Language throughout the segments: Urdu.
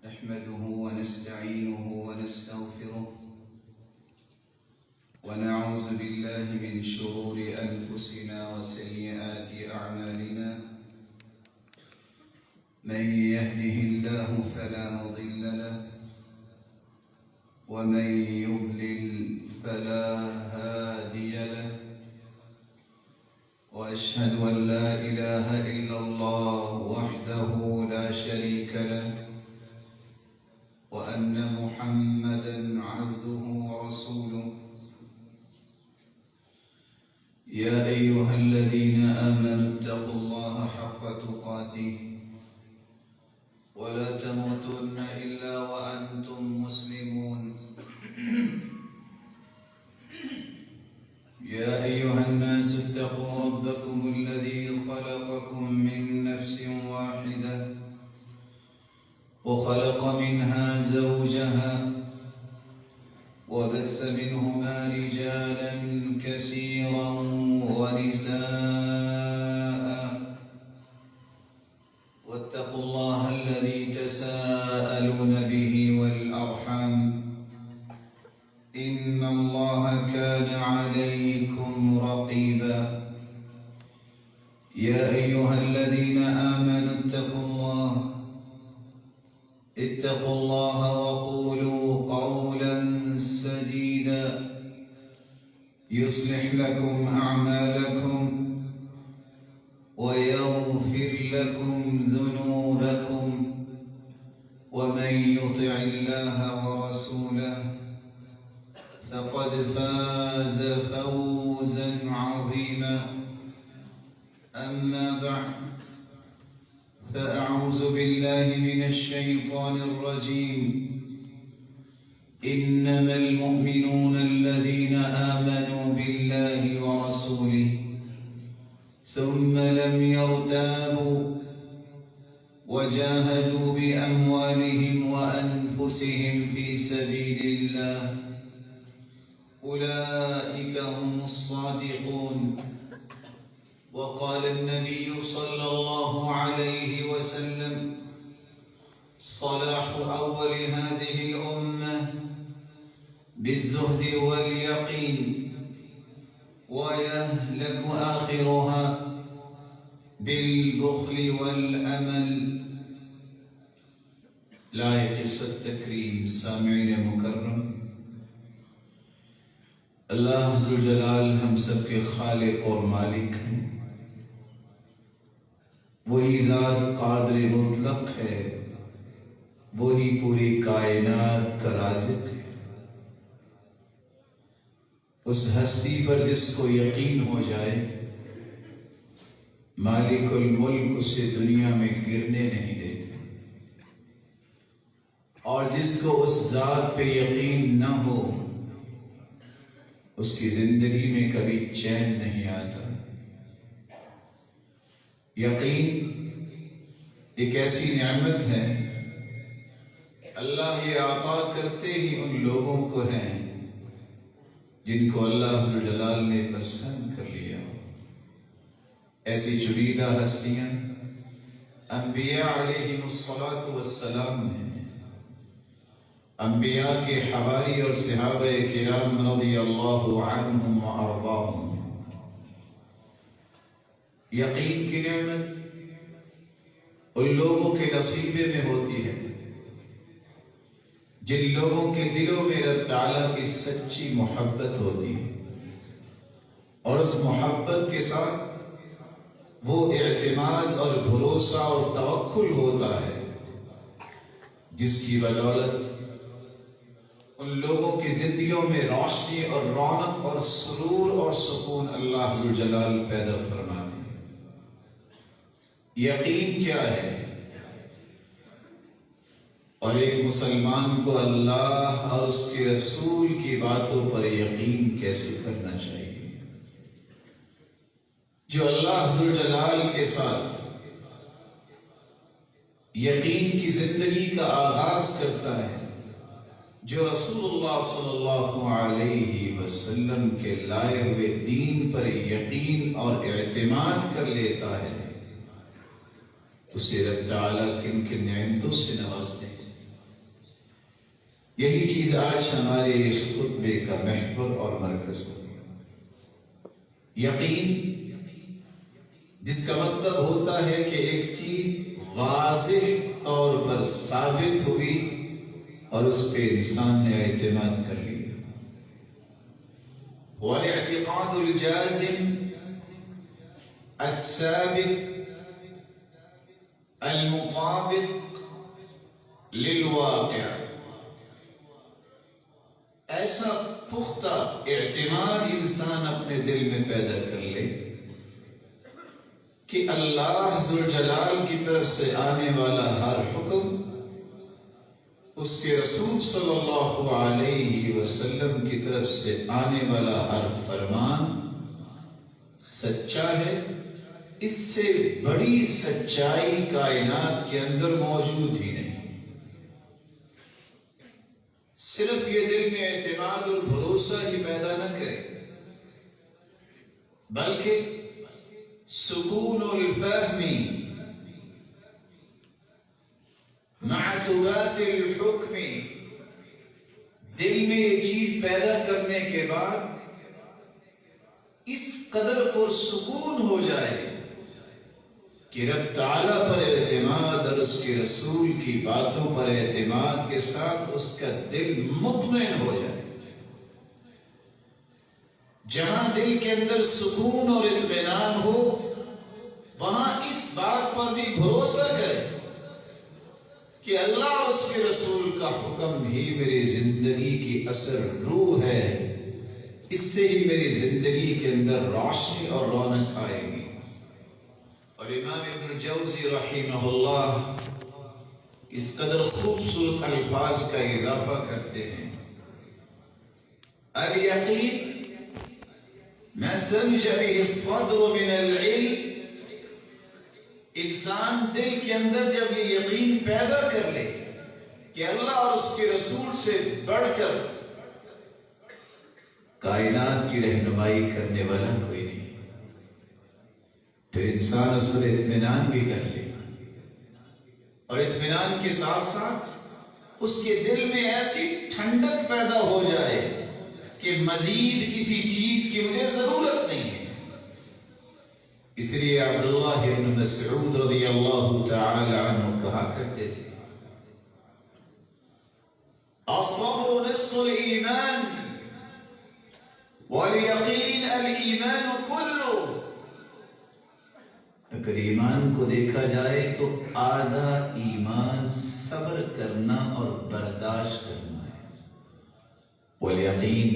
نحمده ونستعينه ونستغفره ونعوذ بالله من شرور أنفسنا وسيئات أعمالنا. من يهده الله فلا مضل له ومن يضلل فلا هادي له، وأشهد أن لا إله إلا الله وحده لا شريك له، وأن محمدًا عبده ورسوله. يا أيها الذين آمنوا اتقوا الله حق تقاته ولا تموتن إلا وأنتم مسلمون. يا أيها الناس اتقوا ربكم الذي خلقكم من نفس واحدة وخلق منها زوجها وبث منهما رجالا كثيرا ونساء، واتقوا الله الذي تساءلون به والأرحام إن الله كان عليكم رقيبا. يا أيها الذين آمنوا اتقوا الله وقولوا قولا سديدا يصلح لكم أعمالكم ويغفر لكم ذنوبكم، ومن يطع الله ورسوله فقد فاز فوزا عظيما. أما بعد، فأعوذ بالله من الشيطان الرجيم. إنما المؤمنون الذين آمنوا بالله ورسوله ثم لم يرتابوا وجاهدوا بأموالهم وأنفسهم في سبيل الله أولئك هم الصادقون. وقال النبي صلى الله عليه وسلم: صلاح أول هذه الأمة بالزهد واليقين، ويهلك آخرها بالبخل والأمل. لائق التکریم سامعین مکرم، اللہ ذوالجلال ہم سب کے خالق اور مالک ہیں. وہی ذات قادر مطلق ہے، وہی پوری کائنات کا رازق ہے. اس ہستی پر جس کو یقین ہو جائے، مالک الملک اسے دنیا میں گرنے نہیں دیتے، اور جس کو اس ذات پہ یقین نہ ہو اس کی زندگی میں کبھی چین نہیں آتا. یقین ایک ایسی نعمت ہے، اللہ یہ عطا کرتے ہی ان لوگوں کو ہیں جن کو اللہ ذوالجلال نے پسند کر لیا. ایسی چنیدہ ہستیاں انبیاء علیہم الصلاۃ والسلام ہیں. انبیاء کے حواری اور صحابہ کرام رضی اللہ عنہم وارضاہم. یقین کی نعمت ان لوگوں کے نصیبے میں ہوتی ہے جن لوگوں کے دلوں میں رب تعالیٰ کی سچی محبت ہوتی ہے، اور اس محبت کے ساتھ وہ اعتماد اور بھروسہ اور توکل ہوتا ہے جس کی بدولت ان لوگوں کی زندگیوں میں روشنی اور رونق اور سرور اور سکون اللہ ذوالجلال پیدا فرماتے ہیں. یقین کیا ہے، اور ایک مسلمان کو اللہ اور اس کے رسول کی باتوں پر یقین کیسے کرنا چاہیے؟ جو اللہ ذوالجلال کے ساتھ یقین کی زندگی کا آغاز کرتا ہے، جو رسول اللہ صلی اللہ علیہ وسلم کے لائے ہوئے دین پر یقین اور اعتماد کر لیتا ہے، اسے رب تعالیٰ کن کن نعمتوں سے نوازتے ہیں. یہی چیز آج ہمارے اس خطبے کا محور اور مرکز ہے۔ یقین، جس کا مطلب ہوتا ہے کہ ایک چیز واضح طور پر ثابت ہوئی اور اس پہ انسان نے اعتماد کر لیا۔ والاعتقاد الجازم الثابت المطابق للواقع، ایسا پختہ اعتماد انسان اپنے دل میں پیدا کر لے کہ اللہ ذوالجلال کی طرف سے آنے والا ہر حکم، اس کے رسول صلی اللہ علیہ وسلم کی طرف سے آنے والا ہر فرمان سچا ہے۔ اس سے بڑی سچائی کائنات کے اندر موجود ہی نہیں۔ صرف یہ دل میں اعتماد اور بھروسہ ہی پیدا نہ کرے، بلکہ سکون الفہم مع ثبات الحکم، دل میں یہ چیز پیدا کرنے کے بعد اس قدر پرسکون ہو جائے کہ رب تعالیٰ پر اعتماد اور اس کے رسول کی باتوں پر اعتماد کے ساتھ اس کا دل مطمئن ہو جائے۔ جہاں دل کے اندر سکون اور اطمینان ہو، وہاں اس بات پر بھی بھروسہ کرے کہ اللہ اور اس کے رسول کا حکم ہی میری زندگی کی اثر روح ہے، اس سے ہی میری زندگی کے اندر روشنی اور رونق آئے گی۔ اور امام ابن الجوزی رحمہ اللہ اس قدر خوبصورت الفاظ کا اضافہ کرتے ہیں، الیقین ما سمج به الصدر من العلم، انسان دل کے اندر جب یہ یقین پیدا کر لے کہ اللہ اور اس کے رسول سے بڑھ کر کائنات کی رہنمائی کرنے والا کوئی نہیں، پھر انسان اس پر اطمینان بھی کر لے، اور اطمینان کے ساتھ ساتھ اس کے دل میں ایسی ٹھنڈک پیدا ہو جائے کہ مزید کسی چیز کی مجھے ضرورت نہیں ہے۔ اس لیے عبداللہ ابن مسعود رضی اللہ تعالی عنہ کہا کرتے تھے، الصبر نصف الایمان والیقین الایمان کلو، اگر ایمان کو دیکھا جائے تو آدھا ایمان صبر کرنا اور برداشت کرنا ہے، والیقین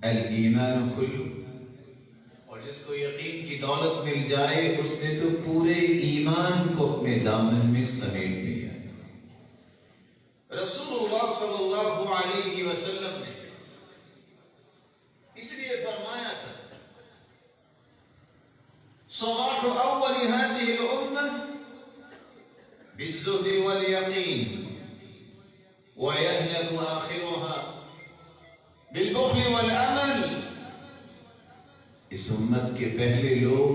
الایمان کلو، اور جس کو یقین کی دولت مل جائے اس نے تو پورے ایمان کو اپنے دامن میں سمیٹ لیا۔ رسول اللہ صلی اللہ علیہ وسلم نے اس لیے فرمایا تھا، صلاح اول هذه الامه بالزهد واليقين ويهلك آخرها بالبخل والامل، اس امت کے پہلے لوگ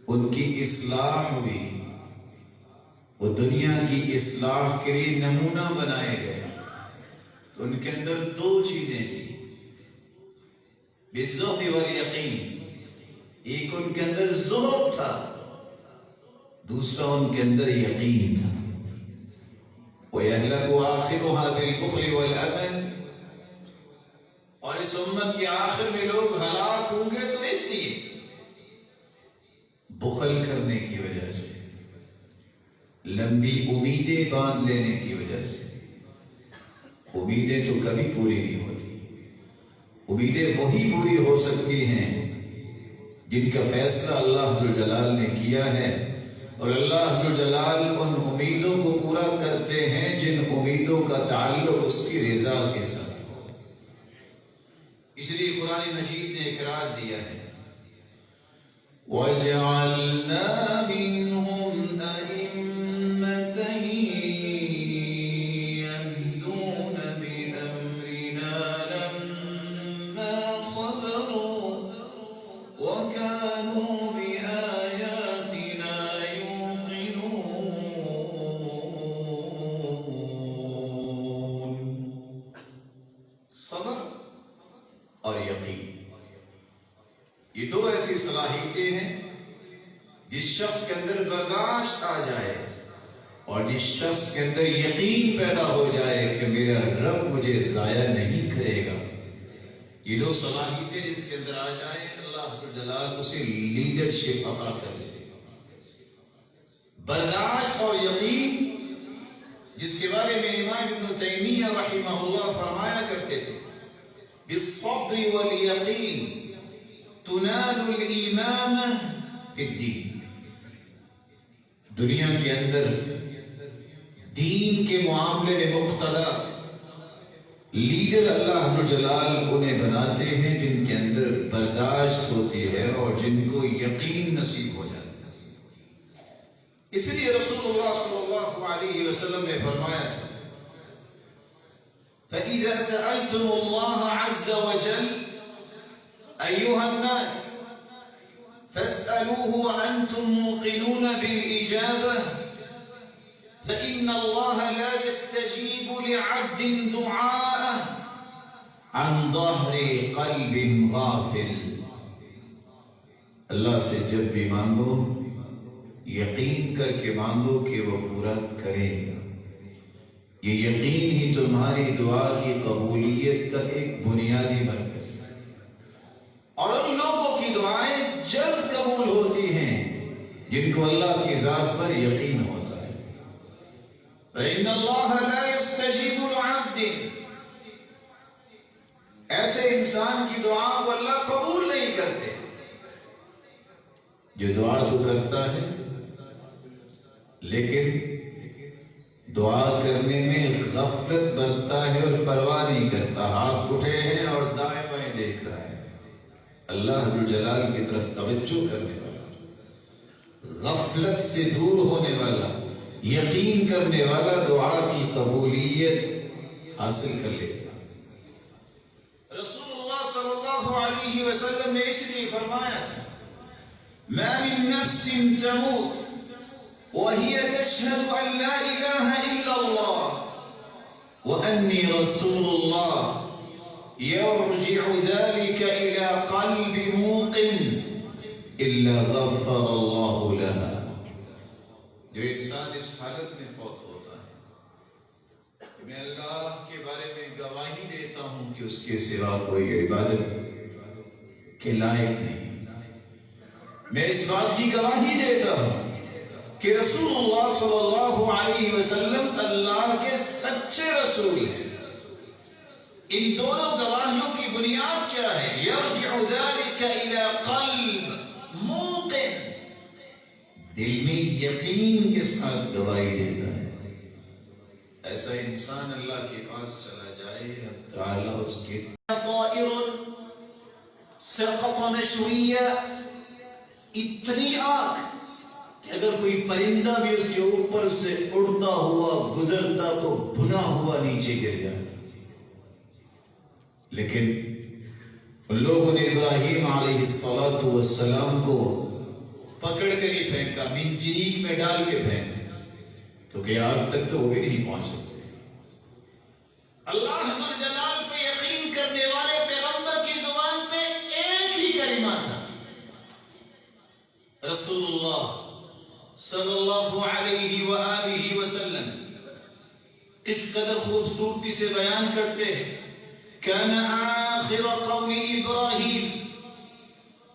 ان کی اصلاح ہوئی، وہ دنیا کی اصلاح کے لیے نمونہ بنائے گئے، تو ان کے اندر دو چیزیں تھیں، بالزہد والیقین، ایک ان کے اندر زہد تھا، دوسرا ان کے اندر یقین تھا، وَيَهْلَكُ آخِرُهَا بِالْبُخْلِ وَالْأَمَلِ، اور اس امت کے آخر میں لوگ ہلاک ہوں گے تو اس لیے بخل کرنے کی وجہ سے، لمبی امیدیں باندھ لینے کی وجہ سے۔ امیدیں تو کبھی پوری نہیں ہوتی، امیدیں وہی پوری ہو سکتی ہیں جن کا فیصلہ اللہ ذوالجلال نے کیا ہے، اور اللہ ذوالجلال ان امیدوں کو پورا کرتے ہیں جن امیدوں کا تعلق اس کی رضا کے ساتھ ہو۔ اس لیے قرآن مجید نے ایک راز دیا ہے، وَجَعَلْنَا مِنْهُمْ أَئِمَّةً يَهْدُونَ بِأَمْرِنَا لَمَّا صَبَرُوا وَكَانُوا بِآيَاتِنَا يُوقِنُونَ۔ صلاحیتیں ہیں. جس شخص کے اندر برداشت آ جائے اور جس شخص کے اندر یقین پیدا ہو جائے کہ میرا رب مجھے ضائع نہیں کرے گا، یہ دو صلاحیتیں جس کے اندر آ جائیں، اللہ جلال اسے لیڈرشپ عطا کر دے. برداشت اور یقین، جس کے بارے میں امام ابن تیمیہ رحمہ اللہ فرمایا کرتے تھے، بالصبر والیقین تنال الامامہ فی الدین. دنیا کے اندر دین کے معاملے میں مقتدا لیڈر اللہ عز و جلال انہیں بناتے ہیں جن کے اندر برداشت ہوتی ہے اور جن کو یقین نصیب ہو جاتا ہے. اس لیے رسول اللہ صلی اللہ علیہ وسلم نے فرمایا تھا، فَإِذَا سَأَلْتُمُ اللَّهَ عَزَّ وَجَلَّ أَيُّهَا النَّاسِ فَاسْأَلُوهُ وَأَنْتُمْ مُوقِنُونَ بِالْإِجَابَةِ فَإِنَّ اللَّهَ لَا يَسْتَجِيبُ لِعَبْدٍ دُعَاءَهُ عَنْ ظَهْرِ قَلْبٍ غَافِلٍ. اللہ سے جب بھی مانگو یقین کر کے مانگو کہ وہ پورا کرے گا. یہ یقین ہی تمہاری دعا کی قبولیت کا ایک بنیادی مرکز ہے. اور ان لوگوں کی دعائیں جلد قبول ہوتی ہیں جن کو اللہ کی ذات پر یقین ہوتا ہے. فَإِنَّ اللَّهَ لَا يَسْتَجِيبُ لِعَبْدٍ، ایسے انسان کی دعا کو اللہ قبول نہیں کرتے جو دعا تو کرتا ہے لیکن دعا کرنے میں غفلت برتتا ہے اور پرواہ نہیں کرتا، ہاتھ اٹھے ہیں اور دائیں بائیں دیکھ رہا ہے. اللہ عز و جلال کی طرف توجہ کرنے والا، غفلت سے دور ہونے والا، یقین کرنے والا دعا کی قبولیت حاصل کر لیتا. رسول اللہ صلی اللہ علیہ وسلم نے اس لیے فرمایا تھا، ما من نفس تموت وهي تشهد أن لا إله إلا الله وأني رسول الله يرجع ذلك إلى قلب موقن إلا غفر الله لها. جو انسان اس حالت میں فوت ہوتا ہے، میں اللہ کے بارے میں گواہی دیتا ہوں کہ اس کے سوا کوئی عبادت کے لائق نہیں. میں اس بات کی گواہی دیتا ہوں کہ رسول اللہ صلی اللہ علیہ وسلم اللہ کے سچے رسول ہیں. ان دونوں گواہیوں کی بنیاد کیا ہے؟ یرجع ذلك الى قلب موقن، دل میں یقین کے ساتھ گواہی دیتا ہے. ایسا انسان اللہ کے پاس چلا جائے، اب تعالیٰ اس کے طائر سقط مشویہ، اتنی آگ کہ اگر کوئی پرندہ بھی اس کے اوپر سے اڑتا ہوا گزرتا تو بھنا ہوا نیچے گر جاتا. لیکن ان لوگوں نے ابراہیم علیہ السلام کو پکڑ کر ہی پھینکا، منجنیق میں ڈال کے پھینکا، کیونکہ آگ تک تو وہ بھی نہیں پہنچ سکتے. اللہ عز و جلال پہ یقین کرنے والے پیغمبر کی زبان پہ ایک ہی کلمہ تھا، رسول اللہ صلی اللہ علیہ وآلہ وسلم کس قدر خوبصورتی سے بیان کرتے ہیں، كان آخر قول إبراهيم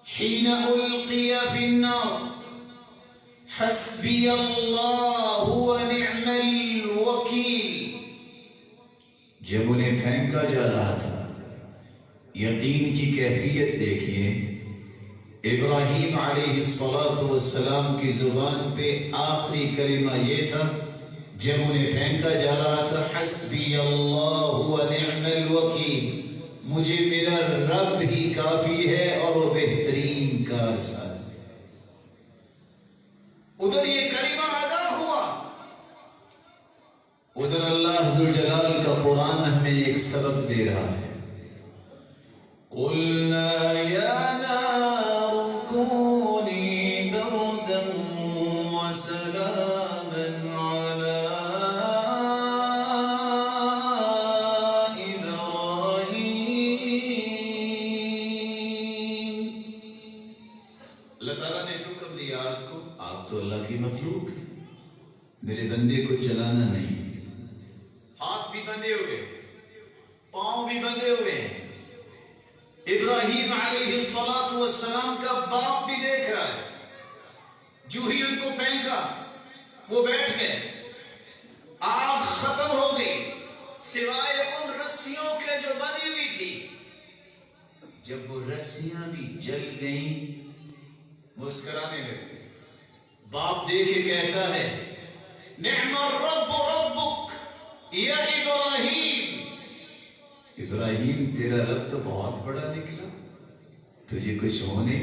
حين ألقي في النار حسبي الله ونعم الوكيل. جب انہیں پھینکا جا رہا تھا، یقین کی کیفیت دیکھیے. ابراہیم علیہ السلام کی زبان پہ آخری کلمہ یہ تھا جب انہیں پھینکا جا رہا تھا، حسبی اللہ ونعم الوکیل، مجھے میرا رب ہی کافی ہے اور وہ بہترین کارساز ہے. ادھر یہ کلمہ ادا ہوا، ادھر اللہ عز و جلال کا قرآن ہمیں ایک سبق دے رہا ہے. قلنا یا نار کونی بردا وسلاما علی ابراہیم میرے بندے کو چلانا نہیں. ہاتھ بھی بندھے ہوئے, پاؤں بھی بندھے ہوئے ہیں. ابراہیم علیہ السلام کا باپ بھی دیکھ رہا ہے. جو ہی ان کو پھینکا وہ بیٹھ گئے. آگ ختم ہو گئی سوائے ان رسیوں کے جو بندھی ہوئی تھی. جب وہ رسیاں بھی جل گئیں مسکرانے لگے. باپ دیکھ کے کہتا ہے نعم الرب ربک یا ابراہیم. ابراہیم تیرا رب تو بہت بڑا نکلا, تجھے کچھ ہونے.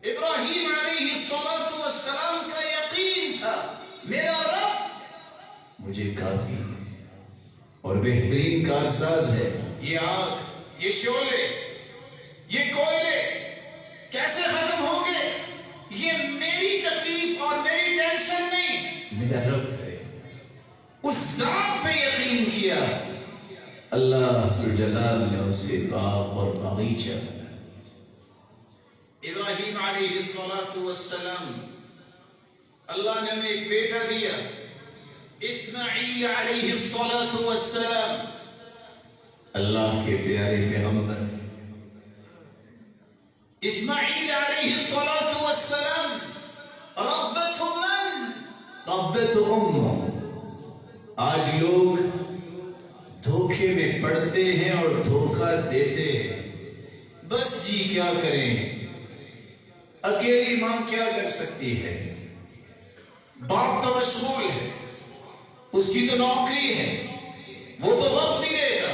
ابراہیم علیہ السلام کا یقین تھا میرا رب مجھے کافی ہے اور بہترین کارساز ہے. یہ آگ, یہ شعلے, یہ کوئلے کیسے ختم ہوں گے؟ یہ میری تکلیف اور میری ٹینشن نہیں, میرا رب ہے. اس ذات پہ یقین کیا. اللہ ذوالجلال نے اسے باغ اور باغیچہ بنایا. ابراہیم علیہ السلام اللہ نے انہیں ایک بیٹا دیا اسماعیل علیہ السلام. اللہ کے پیارے پیغمبر اسماعیل علیہ السلام ربت امہ. آج لوگ دھوکے میں پڑتے ہیں اور دھوکہ دیتے ہیں. بس جی کیا کریں, اکیلی ماں کیا کر سکتی ہے؟ باپ تو مشغول ہے, اس کی تو نوکری ہے, وہ تو وقت نہیں دے گا.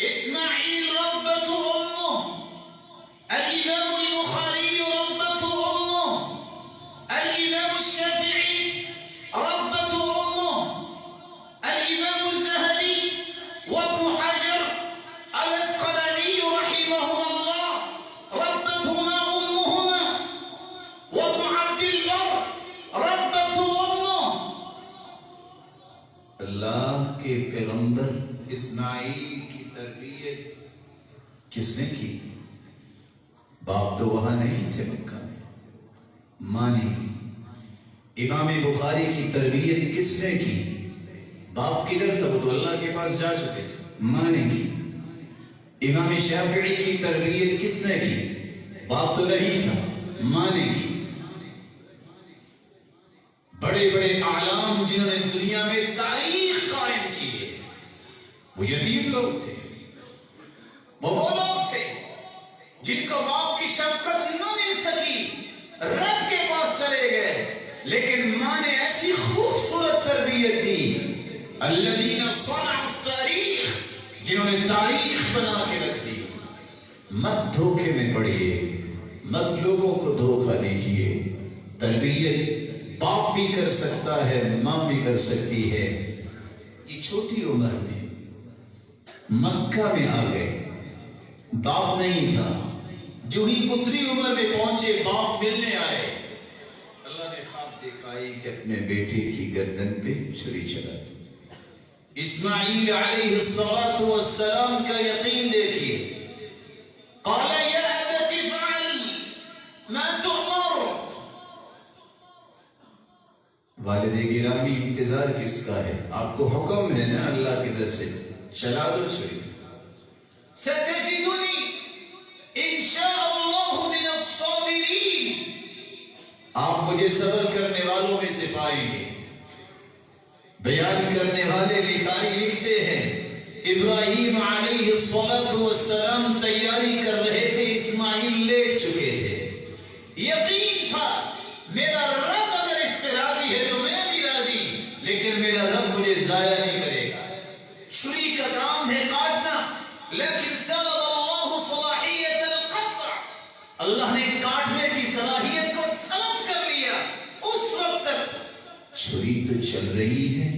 اسماعیل ربت امہ, الامام البخاری ربت امہ, الامام الشافعی ربت امہ, الامام الذهبي وابن حجر الاسقلاني رحمهما الله ربتهما امهما, وابن عبد البر ربت امه. اللہ کے پیغمبر اسماعیل کی تربیت کس نے کی؟ باپ تو وہاں نہیں تھے مکہ میں, ماں نے کی. امام بخاری کی تربیت کس نے کی؟ باپ کدھر تھا, وہ تو اللہ کے پاس جا چکے تھے, ماں نے کی. امام شافعی کی تربیت کس نے کی؟ باپ تو نہیں تھا, ماں نے کی. بڑے بڑے اعلام جنہوں نے دنیا میں تاریخ قائم کی ہے وہ یتیم لوگ تھے. وہ لوگ تھے جن کو باپ کی شفقت نہ مل سکی, رب کے پاس چلے گئے, لیکن ماں نے ایسی خوبصورت تربیت دی. الذین صنعوا التاریخ, جنہوں نے تاریخ بنا کے رکھ دی. مت دھوکے میں پڑیے, مت لوگوں کو دھوکہ دیجیے. تربیت باپ بھی کر سکتا ہے, ماں بھی کر سکتی ہے. یہ چھوٹی عمر میں مکہ میں آ گئے, باپ نہیں تھا. جو ہی اتنی عمر میں پہنچے باپ ملنے آئے. اللہ نے خواب دکھائی کہ اپنے بیٹے کی گردن پہ چھری چلا دی. اسماعیل علیہ السلام کا یقین دیکھیے. قال یا ابت افعل ما تؤمر. والد گرامی انتظار کس کا ہے؟ آپ کو حکم ہے نا اللہ کی طرف سے, چلا دو چھری. ستجدنی انشاء اللہ من الصابرین. آپ مجھے صبر کرنے والوں میں سے پائیں گے. بیان کرنے والے لکھاری لکھتے ہیں ابراہیم علیہ السلام تیاری کر رہے تھے, اسماعیل لیٹ چکے تھے. یقین تھا میرا رب اگر اس پہ راضی ہے تو میں بھی راضی, لیکن میرا رب مجھے ضائع نہیں کرے گا. چھری کا کام ہے کاٹنا, لیکن سلب اللہ صلاحیت القطع, اللہ نے کاٹنے کی صلاحیت کو سلب کر لیا. اس وقت تک چھری تو چل رہی ہے,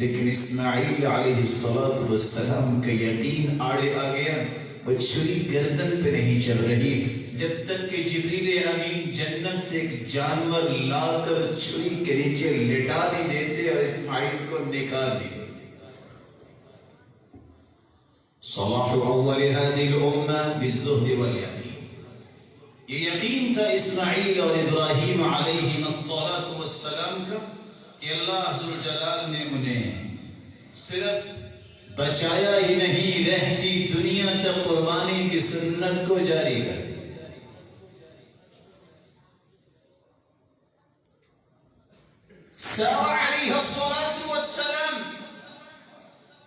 لیکن اسماعیل علیہ السلام کا یقین آڑے آ گیا. وہ چھری گردن پہ نہیں چل رہی جب تک کہ جبریل امین جنت سے ایک جانور لا کر چھری کے نیچے لٹا نہیں دیتے اور اسماعیل کو نکال نہیں دیتے. صلاح اول هذه الامه بالزهد واليقين. یہ یقین تھا اسماعیل اور ابراہیم علیہ السلام کا کہ اللہ ذوالجلال نے انہیں صرف بچایا ہی نہیں، رہتی دنیا تک قربانی کی سنت کو جاری کر دیا۔ سارہ علیہ السلام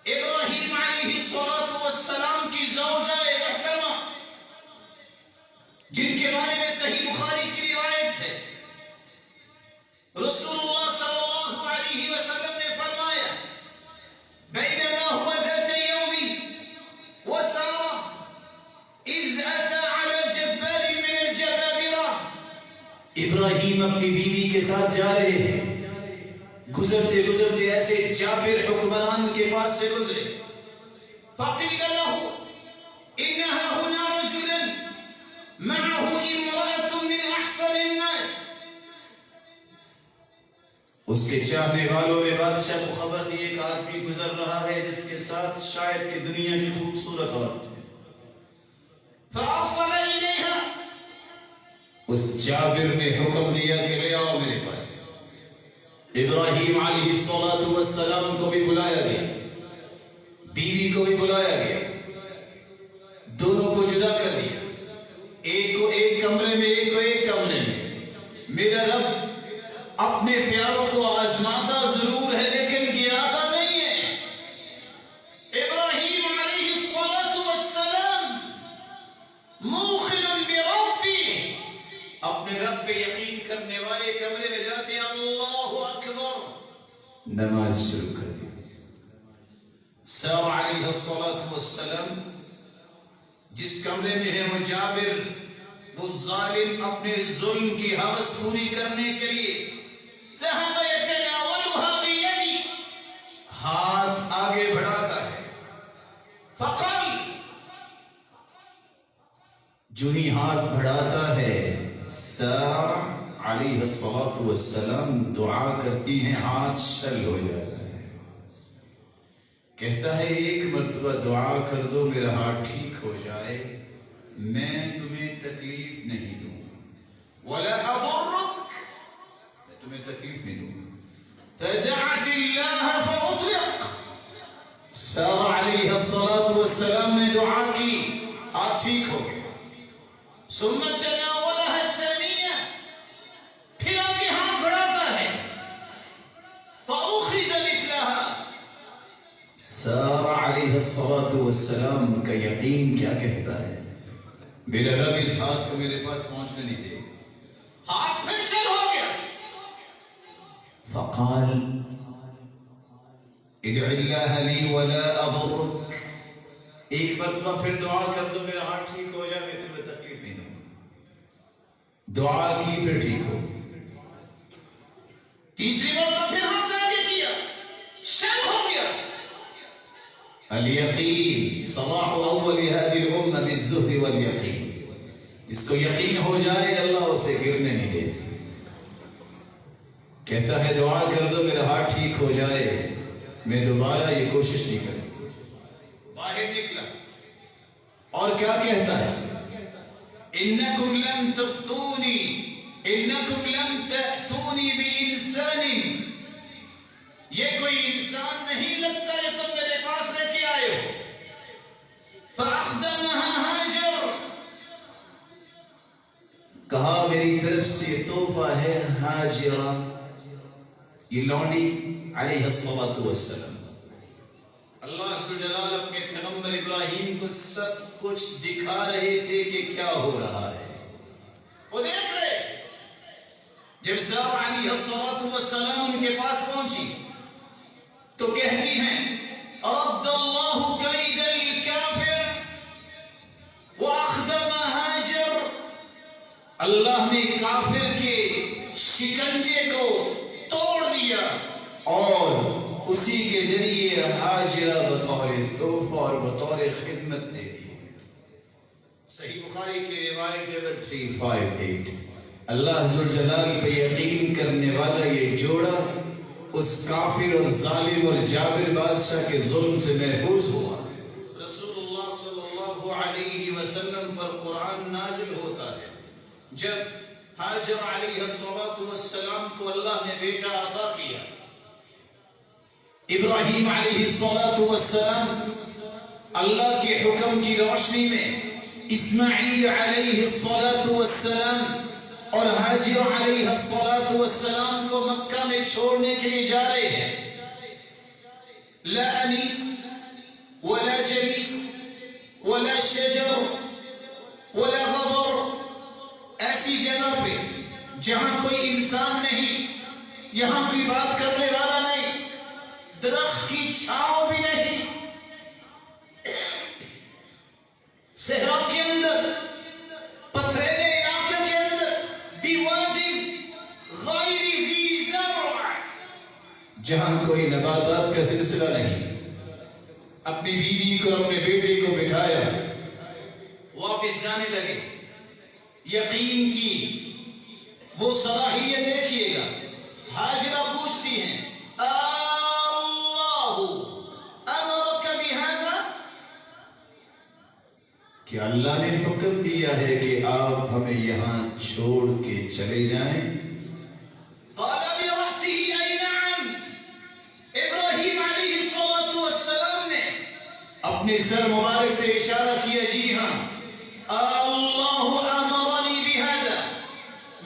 ابراہیم علیہ السلام کی زوجہ محترمہ، جن کے بارے میں صحیح بخاری کی روایت ہے، رسول اللہ صلی اللہ علیہ وسلم نے فرمایا بینما هو ذات يوم وسارة إذ أتى على جبار من الجبابرة۔ ابراہیم اپنی بیوی کے ساتھ جا رہے تھے، گزرتے گزرتے ایسے جابر حکمران کے پاس سے گزرے، فقیل له انها هنا رجلا معه امرأة من احسن الناس۔ اس کے چاہنے والوں نے بادشاہ کو خبر دی ایک آدمی گزر رہا ہے جس کے ساتھ شاید کہ دنیا کی خوبصورت عورت ہے۔ فأرسل إليها، اس جابر نے حکم دیا کہ لے آؤ میرے پاس۔ ابراہیم علیہ السلام کو بھی بلایا گیا، بیوی کو بھی بلایا گیا، دونوں کو جدا کر دیا، ایک کو ایک کمرے میں، ایک کو ایک کمرے میں۔ میرا رب اپنے پیاروں کو آزماتا ضرور ہے لیکن گراتا نہیں ہے۔ ابراہیم علیہ السلام موقن بربی، اپنے رب پہ یقین کرنے والے کمرے میں جاتے ہیں، اللہ اکبر، نماز شروع کر دی۔ سارہ علیہ السلام جس کمرے میں ہے وہ جابر، وہ ظالم اپنے ظلم کی ہوس پوری کرنے کے لیے ذهب يتناولها بيدي، ہاتھ آگے بڑھاتا ہے، فقال، جو ہی ہاتھ بڑھاتا ہے سارہ علیہ السلام دعا کرتی ہیں، ہاتھ شل ہو جاتا ہے، کہتا ہے ایک مرتبہ دعا کر دو میرا ہاتھ ٹھیک ہو جائے، میں تمہیں تکلیف نہیں دوں گا، ولا اضرک، تمہیں تکلیف نہیں دوں گا۔ فدعت اللہ فاطلق، سارہ علیہ السلام نے دعا کی، ہاتھ ٹھیک ہو گیا۔ ثم تناولها الثانیہ، پھر آگے ہاتھ بڑھاتا ہے، فاخذ مثلها۔ سارہ علیہ السلام کا یقین کیا کہتا ہے، میرا رب اس ہاتھ کو میرے پاس پہنچنے نہیں دے گا، ہاتھ پھر شل ہو گیا۔ فقال ادع اللہ لی ولا اضرک، ایک مرتبہ پھر دعا کر دو میرا ہاتھ ٹھیک ہو جائے، میں تمہیں تکلیف نہیں دوں گا۔ دعا کی پھر ٹھیک ہو، تیسری مرتبہ پھر ہاتھ آگے کیا، شل ہو گیا۔ الیقین صلاح اول هذه الامه بالزهد والیقین، اس کو یقین ہو جائے اللہ اسے گرنے نہیں دیتے۔ کہتا ہے دعا کر دو میرا ہاتھ ٹھیک ہو جائے، میں دوبارہ یہ کوشش نہیں کروں۔ باہر نکلا اور کیا کہتا ہے، انکم لم تأتونی، انکم لم تأتونی بانسان، یہ کوئی انسان نہیں لگتا جو تم میرے پاس لے کے آئے ہو۔ فاخدمها ہاجر، کہا میری طرف سے تحفہ ہے ہاجرہ، یہ لونڈی علیہ السلام۔ اللہ جلال اپنے پیغمبر ابراہیم کو سب کچھ دکھا رہے تھے کہ کیا ہو رہا ہے، وہ دیکھ رہے تھے۔ جب سارہ علیہ السلام ان کے پاس پہنچی تو کہتی ہیں رد اللہ کید الکافر واخدم ہاجر، اللہ نے کافر کے شکنجے کو توڑ دیا اور اسی کے ذریعے ہاجرہ بطور تحفہ اور بطور خدمت دے دی۔ صحیح بخاری کی روایت نمبر 358۔ اللہ ذوالجلال پہ یقین کرنے والا یہ جوڑا اس کافر اور ظالم اور جابر بادشاہ کے ظلم سے محفوظ ہوا۔ رسول اللہ صلی اللہ علیہ وسلم پر قرآن نازل ہوتا ہے، علیہ السلام کو اللہ نے بیٹا عطا کیا. ابراہیم علیہ السلام اللہ کے حکم کی روشنی میں اسماعیل علیہ السلام اور حاجر علیہ السلام کو مکہ میں چھوڑنے کے لیے جا رہے ہیں. لا انیس ولا جلیس ولا شجر ولا غبر، ایسی جگہ پہ جہاں کوئی انسان نہیں، یہاں کوئی بات کرنے والا نہیں، درخت کی چھاؤں بھی نہیں، صحرا کے اندر، پتھریلے علاقے کے اندر، بیوادٍ غیر ذی زرع، جہاں کوئی نباتات کا سلسلہ نہیں. اپنی بیوی کو اپنے بیٹے کو بٹھایا، واپس جانے لگے. یقین کی وہ صلاحیت دیکھیے گا. حاجرہ پوچھتی ہیں اللہ امرک بہذا، کہ اللہ نے حکم دیا ہے کہ آپ ہمیں یہاں چھوڑ کے چلے جائیں؟ قال برأسه ای نعم، ابراہیم علیہ السلام نے اپنے سر مبارک سے اشارہ کیا، جی ہاں، اللہ امرنی بہذا،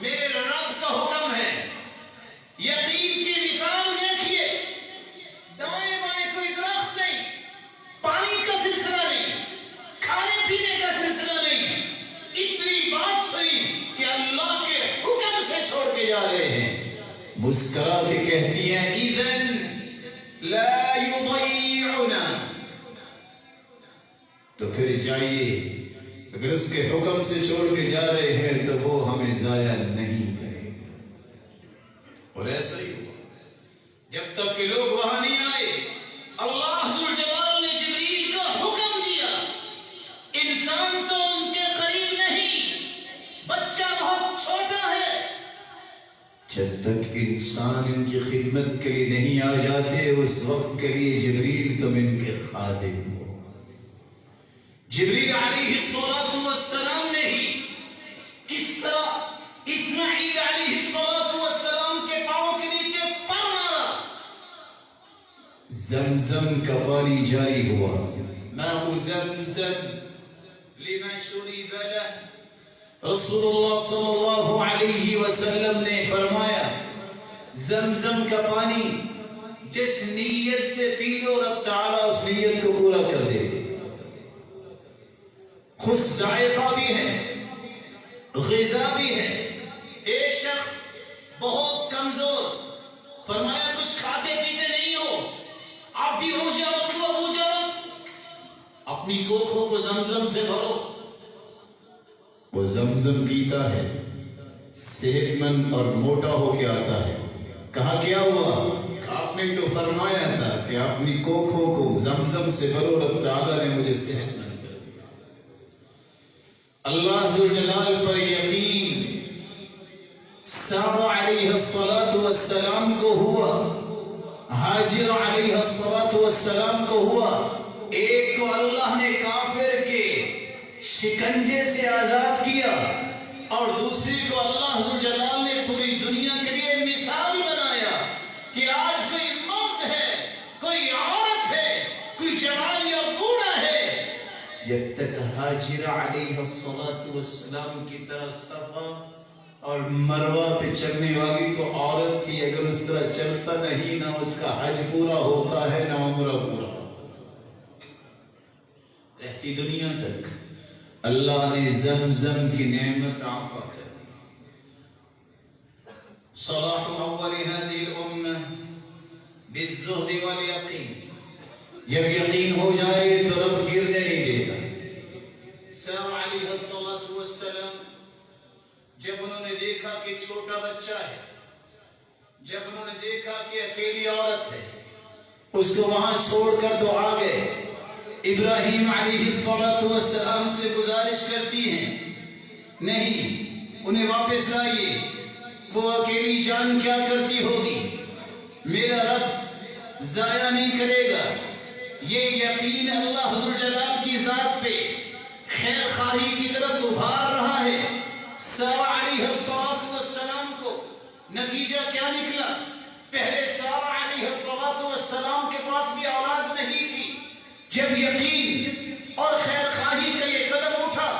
میرے رب کا حکم ہے. یقین کی مثال دیکھیے، دائیں بائیں کوئی درخت نہیں، پانی کا سلسلہ نہیں، کھانے پینے کا سلسلہ نہیں، اتنی بات سنی کہ اللہ کے حکم سے چھوڑ کے جا رہے ہیں. مسکرا کے کہتی ہیں اذن لا یضیعنا، تو پھر جائیے، اگر اس کے حکم سے چھوڑ کے جا رہے ہیں تو وہ ہمیں ضائع نہیں کرے گا. اور ایسا ہی ہوا. جب تک کہ لوگ وہاں نہیں آئے، اللہ ذوالجلال نے جبریل کا حکم دیا، انسان تو ان کے قریب نہیں، بچہ بہت چھوٹا ہے. جب تک انسان ان کی خدمت کے لیے نہیں آ جاتے، اس وقت کے لیے جبریل تم ان کے خادم ہو. جبریل علیہ السلام نے ہی کس طرح اسماعیل علیہ السلام کے پاؤں کے نیچے پر مارا، زمزم کا پانی جاری ہوا. ماء زمزم لما شرب له، رسول اللہ صلی اللہ علیہ وسلم نے فرمایا زمزم کا پانی جس نیت سے پی لو، رب تعالیٰ اس نیت کو پورا کر دے. خوش ذائقہ بھی ہے، غذا بھی ہے. ایک شخص بہت کمزور، فرمایا کچھ کھاتے پیتے نہیں ہو، آپ بھی روزہ رکھو، روزہ رکھ، اپنی کوکھوں کو زمزم سے بھرو. وہ زمزم پیتا ہے، صحت مند اور موٹا ہو کے آتا ہے. کہا کیا ہوا؟ آپ نے تو فرمایا تھا کہ اپنی کوکھوں کو زمزم سے بھرو، رب تعالیٰ نے مجھے صحت مند. اللہ ذوالجلال پر یقین سارہ علیہ السلام کو ہوا، حاجر علیہ السلام کو ہوا. ایک کو اللہ نے کافر کے شکنجے سے آزاد کیا، اور دوسری کو اللہ ذوالجلال نے پوری دنیا کے لیے مثال بنایا کہ آج کوئی مرد ہے، کوئی عورت ہے، کوئی جوان یا بوڑھا ہے، جب تک حاجر علیہ السلام کی طرح صفا اور مروہ پہ چلنے والی تو عورت تھی، اگر اس طرح چلتا نہیں، نہ اس کا حج پورا ہوتا ہے نہ عمرہ پورا رہتی دنیا تک. اللہ نے زمزم کی نعمت عطا کر دی. صلاح اول هذه الامه بالزهد والیقین، جب یقین ہو جائے تو رب گرنے نہیں دیتا. سارہ علیہ السلام جب انہوں نے دیکھا کہ چھوٹا بچہ ہے، جب انہوں نے دیکھا کہ اکیلی عورت ہے، اس کو وہاں چھوڑ کر تو آ گئے. ابراہیم علیہ السلام سے گزارش کرتی ہیں نہیں، انہیں واپس لائیے، وہ اکیلی جان کیا کرتی ہوگی، میرا رب ضائع نہیں کرے گا. یہ یقین اللہ ذوالجلال کی ذات پہ خیر خواہی کی طرف ابھار رہا ہے. سارہ علیہ السلام نتیجہ کیا نکلا؟ پہلے سارہ علیہ السلام کے پاس بھی اولاد نہیں تھی. جب یقین اور خیر خواہی کا یہ قدم اٹھا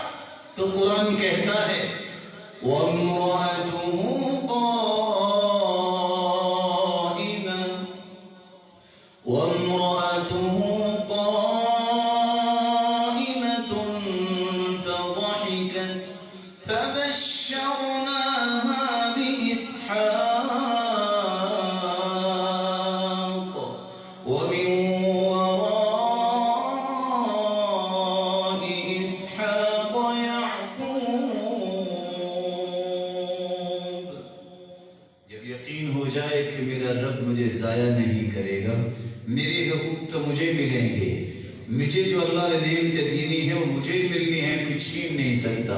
تو قرآن کہتا ہے وَامْرَأَتُهُ قَائِمَةٌ فَضَحِكَتْ فَبَشَّرْنَاهَا بِإِسْحَاقَ وَمِنْ وَرَاءِ إِسْحَاقَ يَعْقُوبَ. جب یقین ہو جائے کہ میرا رب مجھے ضائع نہیں کرے گا، میرے حقوق تو مجھے ملیں گے، مجھے جو اللہ نے نعمتیں دینی ہے وہ مجھے ملنی ہے، کوئی چھین نہیں سکتا.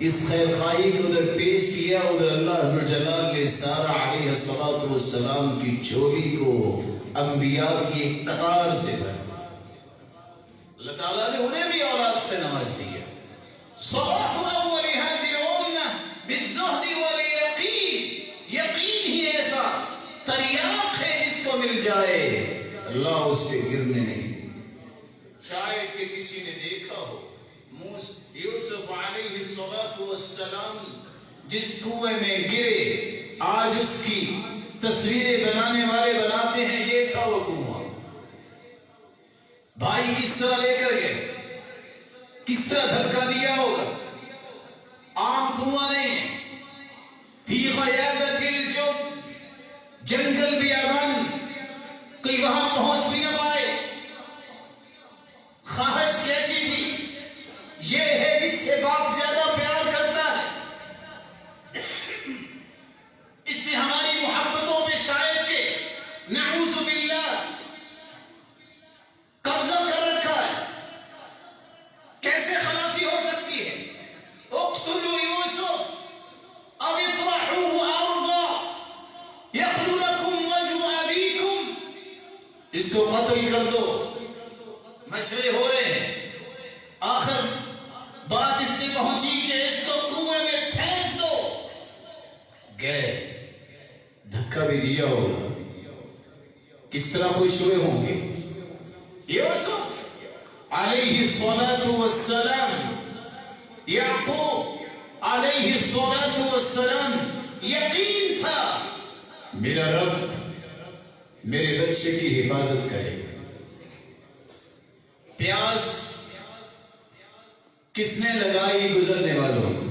اس خیر خواہی کو ادھر پیش کیا، ادھر اللہ عز و جلال نے سارہ علیہ السلام کی جھولی کو انبیاء کی ایک قطار سے بھر. اللہ تعالیٰ نے انہیں بھی اولاد سے نواز دیا. صلاح اول هذه الامه بالزهد والیقین. یقین ہی ایسا تریاق ہے جس کو مل جائے اللہ اس سے گرنے نہیں. شاید کہ کسی نے دیکھا ہو یوسف علیہ السلام جس کنویں میں گرے، آج اس کی تصویریں بنانے والے بناتے ہیں یہ تھا وہ کنواں. بھائی کس طرح لے کر گئے، کس طرح دھکا دیا ہوگا. عام کنواں نہیں ہے، فی غیابت الجب، جنگل بیابان، کوئی وہاں پہنچ بھی نہ پائے. خواہش کیسی تھی؟ یہ ہے جس سے باپ زیادہ پیار کرتا ہے. اس نے ہماری محبتوں پہ شاید کہ نعوذ باللہ قبضہ کر رکھا ہے. کیسے خلاصی ہو سکتی ہے؟ اقتلوا یوسف او اطرحوه ارضا یخل لکم وجه ابیکم. اس کو قتل کر دو. مشورے ہو رہے ہیں، آخر بات اس نے پہنچی کہ اس کو کنویں میں پھینک دو. گئے، دھکا بھی دیا ہوگا. کس طرح خوش ہوئے ہوں گے. یوسف علیہ السلام، یعقوب علیہ السلام، یقین تھا میرا رب میرے بچے کی حفاظت کرے. پیاس کس نے لگائی گزرنے والوں کو؟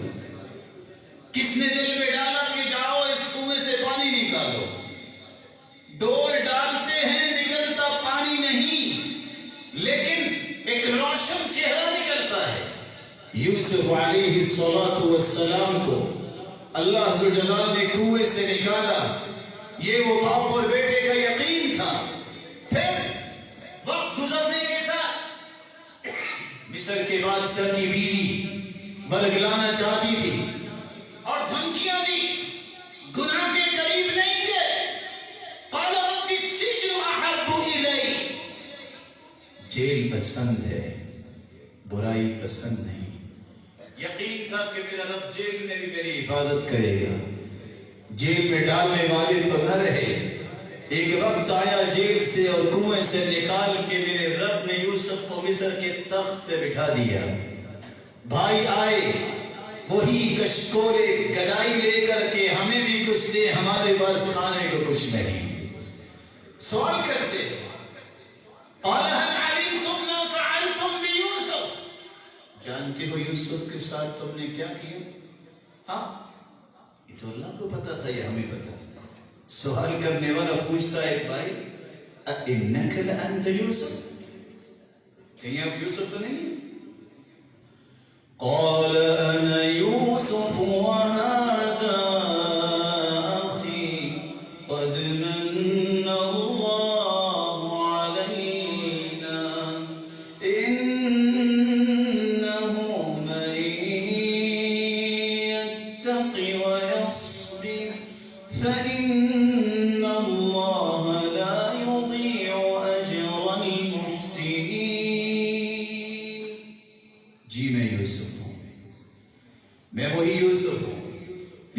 کس نے دل میں ڈالا کہ جاؤ اس کنویں سے پانی نکالو؟ ڈول ڈالتے ہیں نکلتا پانی نہیں، لیکن ایک روشن چہرہ نکلتا ہے. یوسف علیہ السلام کو اللہ عز و جلال نے کنویں سے نکالا. یہ وہ باپ اور بیٹے کا یقین تھا. پھر وقت گزرنے کے ساتھ مصر کے بادشاہ کی بیوی برگلانا چاہتی تھی اور دھمکیاں دی، گناہ کے قریب نہیں گئے. قال رب السجن احب الی. جیل پسند ہے، برائی پسند نہیں. یقین تھا کہ میرا رب جیل میں بھی میری حفاظت کرے گا، جیل میں ڈالنے والے تو نہ رہے. ایک وقت آیا جیل سے اور کنویں سے نکال کے میرے رب نے یوسف کو مصر کے تخت پہ بٹھا دیا. بھائی آئے وہی کشکولے گدائی لے کر کے ہمیں بھی کچھ دے، ہمارے پاس کھانے کو کچھ نہیں. سوال کرتے قال هل علمتم ما فعلتم بيوسف. جانتے ہو یوسف کے ساتھ تم نے کیا کیا؟ ہاں، یہ تو اللہ کو پتا تھا، یہ ہمیں پتا تھا. سوال کرنے والا پوچھتا ہے بھائی اِنَّكَ لَأَنْتَ يُوسف، کہیں آپ یوسف تو نہیں ہیں؟ قال أنا يوسف وهذا أخي قد من الله علينا إنه من يتق ويصبر فإن الله لا يضيع أجر المحسنين. جی میں یوسف ہوں، میں وہی یوسف ہوں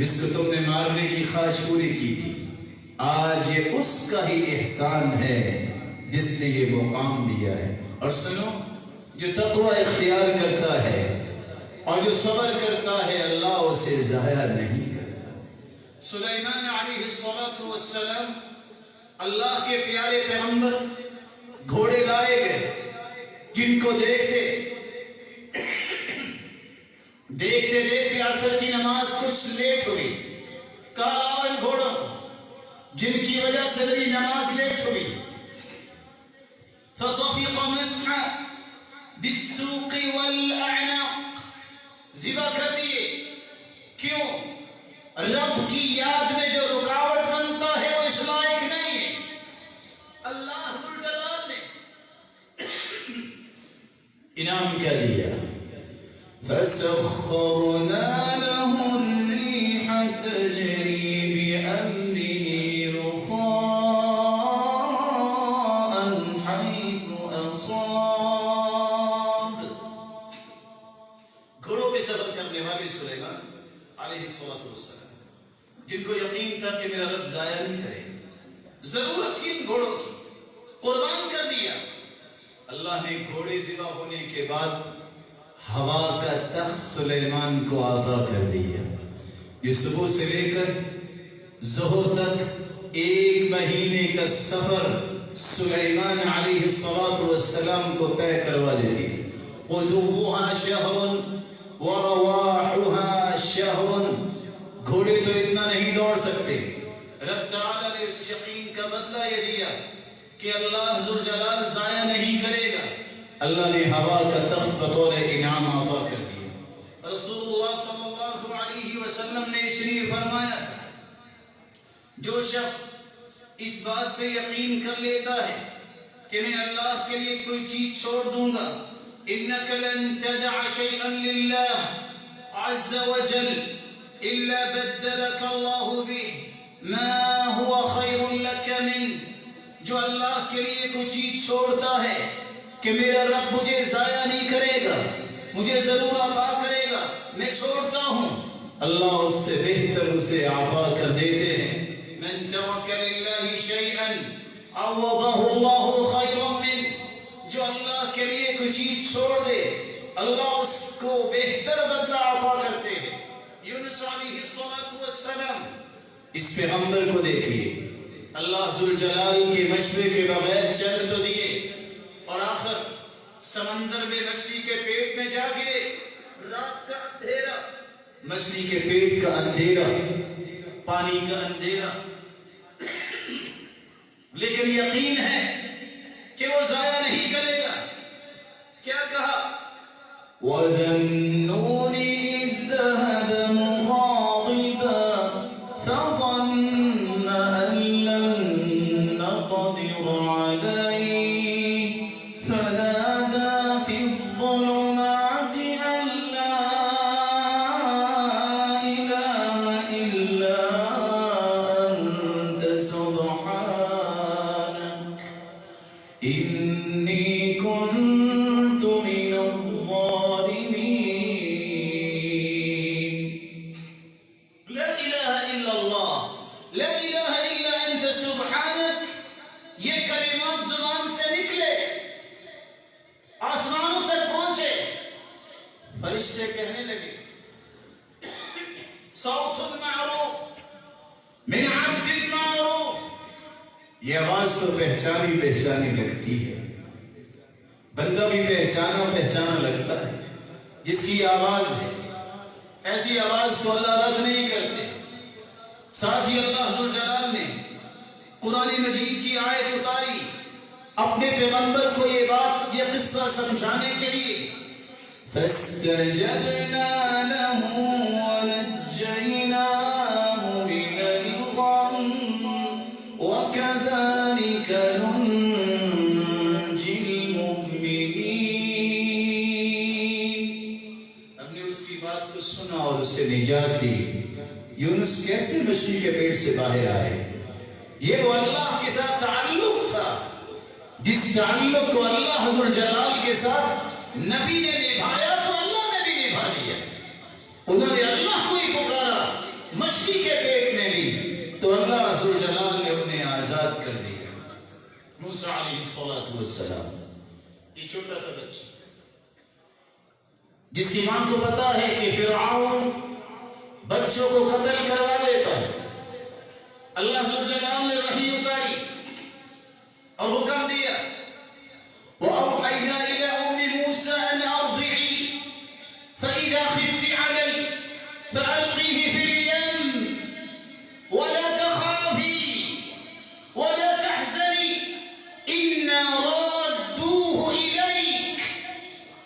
جس کو تم نے مارنے کی خواہش پوری کی تھی، آج یہ اس کا ہی احسان ہے جس نے یہ مقام دیا ہے۔ اور سنو، جو تقوی اختیار کرتا ہے اور جو صبر کرتا ہے، اللہ اسے ضائع نہیں کرتا۔ سلیمان علیہ السلام اللہ کے پیارے پیغمبر گھوڑے لائے گئے، جن کو دیکھتے دیکھتے عصر کی نماز کچھ لیٹ ہوئی۔ کہا لاؤ ان گھوڑوں کو، جن کی وجہ سے میری نماز لیٹ ہوئی۔ فطفق مسحا بالسوق والاعناق، ذبح کر دیے۔ کیوں؟ رب کی یاد میں جو رکاوٹ بنتا ہے وہ اس لائق نہیں ہے۔ اللہ ذوالجلال نے انعام کیا دیا؟ فسخرنا له الريح تجري بأمره رخاء حيث أصاب۔ گھوڑوں پہ سفر کرنے والے سلیمان علیہ السلام، جن کو یقین تھا کہ میرا رب ضائع نہیں کرے، ضرورت تھی ان گھوڑوں کی، قربان کر دیا۔ اللہ نے گھوڑے ذبح ہونے کے بعد ہوا کا تخت سلیمان کو عطا کر دیا۔ یہ صبح سے لے کر ظہر تک 1 مہینے کا سفر سلیمان علیہ السلام کو طے کروا دیتی تھی۔ غدوها شهر ورواحها شهر، گھوڑے تو اتنا نہیں دوڑ سکتے۔ رب تعالیٰ نے اس یقین کا بدلہ یہ دیا کہ اللہ ذوالجلال ضائع نہیں کرے گا۔ اللہ نے ہوا کا تخت بطور انعام عطا کر دیا۔ رسول اللہ صلی اللہ علیہ وسلم نے اشریف فرمایا تھا، جو شخص اس بات پہ یقین کر لیتا ہے کہ میں اللہ کے لیے کوئی چیز چھوڑ دوں گا، انک لن تدع شیئا للہ عز وجل الا بدلک اللہ به ما هو خیر لک من، جو اللہ کے لیے کوئی چیز چھوڑتا ہے کہ میرا رب مجھے ضائع نہیں کرے گا، مجھے ضرور عطا کرے گا، میں چھوڑتا ہوں، اللہ اس سے بہتر اسے عطا کر دیتے ہیں۔ من ترک للہ شیئا عوضہ اللہ خیرا من، جو اللہ کے لیے کوئی چیز چھوڑ دے اللہ اس کو بہتر بدلہ عطا کرتے ہیں۔ یونس علیہ السلام، اس پیغمبر کو دیکھیے، اللہ ذوالجلال کے مشورے کے بغیر چل تو دیے اور آخر سمندر میں مچھلی کے پیٹ میں جا گرے۔ رات کا اندھیرا، مچھلی کے پیٹ کا اندھیرا، پانی کا اندھیرا، لیکن یقین ہے کہ وہ ضائع نہیں کرے گا۔ کیا کہا؟ وَذَنُّونِ إِذْ ذَهَبَ مُغَاضِبًا فَظَنَّ أَن لَّن نَّقْدِرَ عَلَيْهِ فَنَادَىٰ فِي الظُّلُمَاتِ أَن لَّا إِلَٰهَ إِلَّا أَنتَ سُبْحَانَكَ إِنِّي كُنتُ مِنَ الظَّالِمِينَ۔ لا الہ الا اللہ، لا الہ الا انت سبحانک، یہ کلمات زبان سے نکلے، آسمانوں تک پہنچے، فرشتے کہنے لگے صوت معروف من عبد معروف، یہ آواز تو پہچانی لگتی ہے، بندہ بھی پہچانا لگتا ہے، جس کی آواز ہے ایسی آواز کو اللہ رد نہیں کرتے۔ ساتھ ہی اللہ ذوالجلال نے قرآن مجید کی آیت اتاری اپنے پیغمبر کو یہ قصہ سمجھانے کے لیے، فَاسْتَجَبْنَا لَهُ وَنَجَّيْنَاهُ مِنَ الْغَمِّ وَكَذَلِكَ نُنْجِي الْمُؤْمِنِينَ۔ ہم نے اس کی بات کو سنا اور اسے نجات دی۔ یونس کیسے مچھلی کے پیٹ سے باہر آئے؟ یہ وہ اللہ کے ساتھ تعلق تھا، جس تعلق کو اللہ ذوالجلال کے ساتھ نبی نے نبھایا تو اللہ نے بھی نبھا دیا۔ انہوں نے اللہ کو ہی پکارا، مچھلی کے پیٹ میں بھی، تو اللہ عز و جلال نے انہیں آزاد کر دیا۔ موسیٰ علیہ السلام، یہ چھوٹا سا بچہ جس کی ماں کو پتا ہے کہ فرعون بچوں کو قتل کروا دیتا ہے، اللہ عز و جلال نے وحی اتاری اور حکم دیا، وَأَوْحَيْنَا إِلَىٰ أُمِّ مُوسَىٰ أَنْ أَرْضِعِيهِ فَإِذَا خِفْتِ عَلَيْهِ فَأَلْقِيهِ فِي الْيَمِّ وَلَا تَخَافِي وَلَا تَحْزَنِي إِنَّا رَادُّوهُ إِلَيْكَ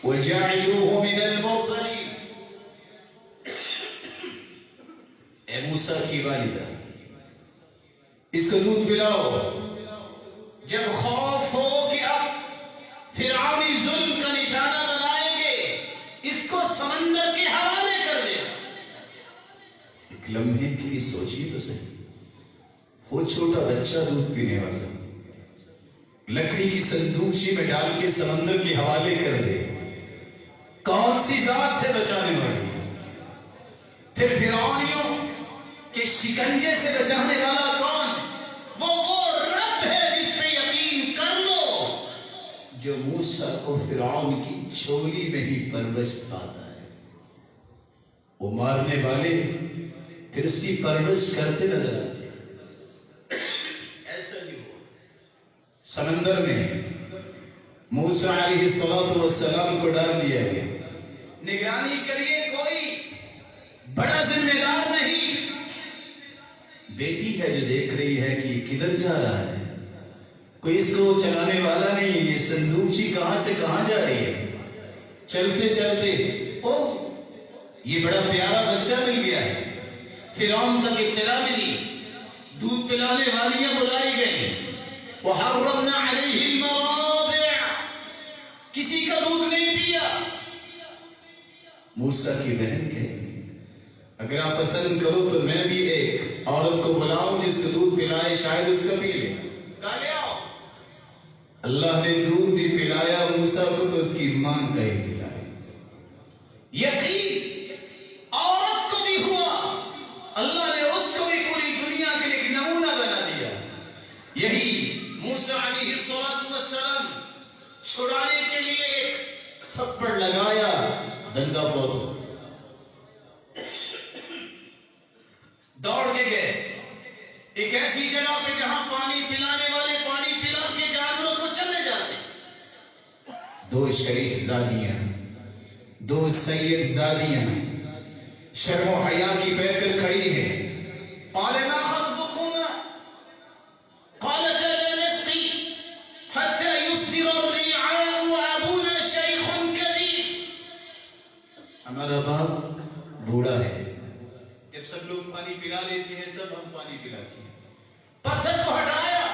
وَجَعَلُوهُ مِنَ الْمُرْسَلِينَ۔ اے موسیٰ کی والدہ، اس کو دودھ پلاؤ، جب خوف ہو کہ اب فرعونی ظلم کا نشانہ بنائیں گے، اس کو سمندر کے حوالے کر دے۔ ایک لمحے کے لیے سوچیے تو صحیح، وہ چھوٹا بچہ دودھ پینے والا لکڑی کی صندوقچی میں ڈال کے سمندر کے حوالے کر دے، کون سی ذات ہے بچانے والی؟ پھر فرعونیوں کے شکنجے سے بچانے والا کون؟ وہ رب ہے جس پہ یقین کر لو، جو موسیٰ کو فرعون کی جھولی میں ہی پرورش پاتا ہے۔ وہ مارنے والے پھر اس کی پرورش کرتے نظر آتے۔ ایسا ہی ہوا سمندر میں موسیٰ علیہ السلام کو ڈال دیا گیا، نگرانی کے لیے کوئی بڑا ذمہ دار نہیں، بیٹی ہے جو دیکھ رہی ہے کہ یہ کدھر جا رہا ہے، کوئی اس کو چلانے والا نہیں، یہ صندوقچی کہاں سے کہاں جا رہی ہے۔ چلتے چلتے یہ بڑا پیارا بچہ مل گیا ہے، فرعون تک اطلاع ملی، دودھ پلانے والیاں بلائی گئی، وَحَرَّمْنَا عَلَيْهِ الْمَرَاضِعَ، کسی کا دودھ نہیں پیا۔ موسیٰ کی بہن کہے، اگر آپ پسند کرو تو میں بھی ایک عورت کو بلاؤں جس کو دودھ پلائے، شاید اس کا پی لے۔ کہا لے آؤ۔ اللہ نے دودھ بھی پلایا موسیٰ کو تو اس کی ماں کا ہی پلایا۔ یقین عورت کو بھی ہوا، اللہ نے اس کو بھی پوری دنیا کے لیے ایک نمونہ بنا دیا۔ یہی موسیٰ علیہ السلام چھڑانے کے لیے ایک تھپڑ لگایا، دنگا فوت ہو، دوڑ کے گئے ایک ایسی جگہ پہ جہاں پانی پلانے والے پانی پلا کے جانوروں کو چلے جاتے۔ دو شریف زادیاں، دو سید زادیاں شرم و حیا کی پہ کر کھڑی ہیں۔ قال ما خطبكما قالت لا نسقي حتى يصدر الرعاء وابونا شيخ كبير، ہمارا باپ بوڑھا ہے، جب سب لوگ پانی پلا لیتے ہیں تب ہم پانی پلاتے ہیں۔ پتھر کو ہٹایا،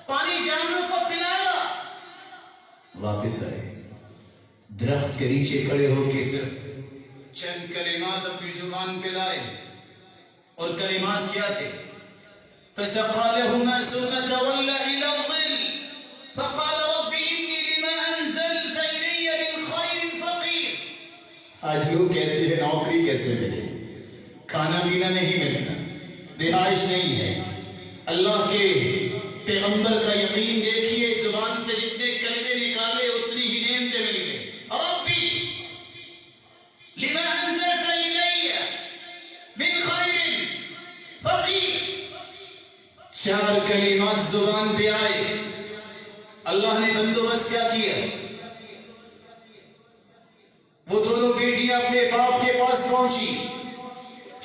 پانی جانوروں کو پلایا، واپس آئے، درخت کے نیچے کھڑے ہو کے صرف چند کلمات اپنی زبان پہ لائے، اور کلمات کیا تھے؟ فَسَقَى لَهُمَا ثُمَّ تَوَلَّى إِلَى الظِّلِّ فَقَالَ رَبِّ إِنِّي لِمَا أَنزَلْتَ إِلَيَّ مِنْ خَيْرٍ فَقِيرٌ۔ آج لوگ کہتے ہیں نوکری کیسے ملے، کھانا پینا نہیں ملتا، رہائش نہیں ہے۔ اللہ کے پیغمبر کا یقین دیکھیے، زبان سے جتنے کلمے نکالے اتنی ہی نعمتیں مل گئے۔ ربی لما انزلت الی من خیر فقیر، چار کلمات زبان پہ آئے، اللہ نے بندوبست کیا کیا؟ وہ دونوں بیٹیاں اپنے باپ کے پاس پہنچی،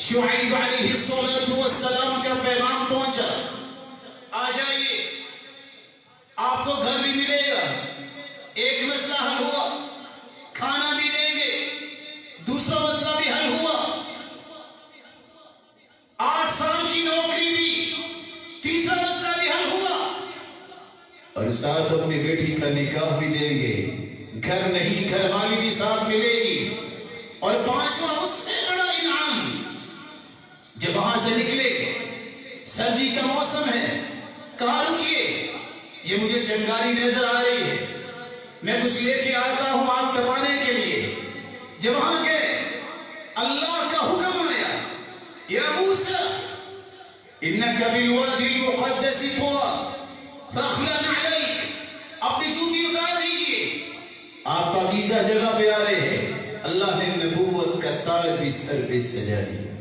شعیب علیہ السلام کا پیغام پہنچا، آ جائیے آپ کو گھر بھی ملے گا، ایک مسئلہ حل ہوا، کھانا بھی دیں گے، دوسرا مسئلہ بھی حل ہوا، 8 سال کی نوکری بھی، تیسرا مسئلہ بھی حل ہوا، اور ساتھ اپنی بیٹی کا نکاح بھی دیں گے، گھر نہیں گھر والی بھی ساتھ ملے گی، اور 5واں اس سے بڑا انعام، جب وہاں سے نکلے سردی کا موسم ہے، کہا رکیے یہ مجھے چنگاری نظر آ رہی ہے، میں کچھ لے کے آتا ہوں آگ تپانے کے لیے۔ جب وہاں گئے اللہ کا حکم آیا، یا موسى إنك بالوادي المقدس طوى فاخلع عليك. اپنی جوتی اتار دیجئے، آپ پاکیزہ جگہ پہ آ رہے ہیں. اللہ نے نبوت کا تاج بھی سر پہ سجا دیا.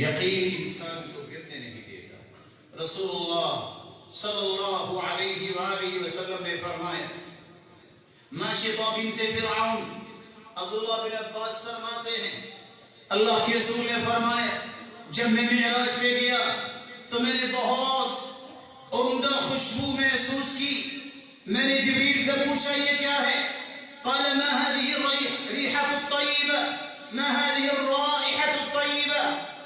یقین انسان کو گرنے نہیں دیتا. رسول اللہ صلی اللہ علیہ وآلہ وسلم نے فرمایا ماشطہ بنت فرعون، عبداللہ بن عباس فرماتے ہیں اللہ کے رسول نے فرمایا جب میں معراج پہ گیا تو میں نے بہت عمدہ خوشبو محسوس کی. میں نے جبریل سے پوچھا یہ کیا ہے؟ قال ما هذه الريحة الطيبة ما هذه الرائحة الطيبة؟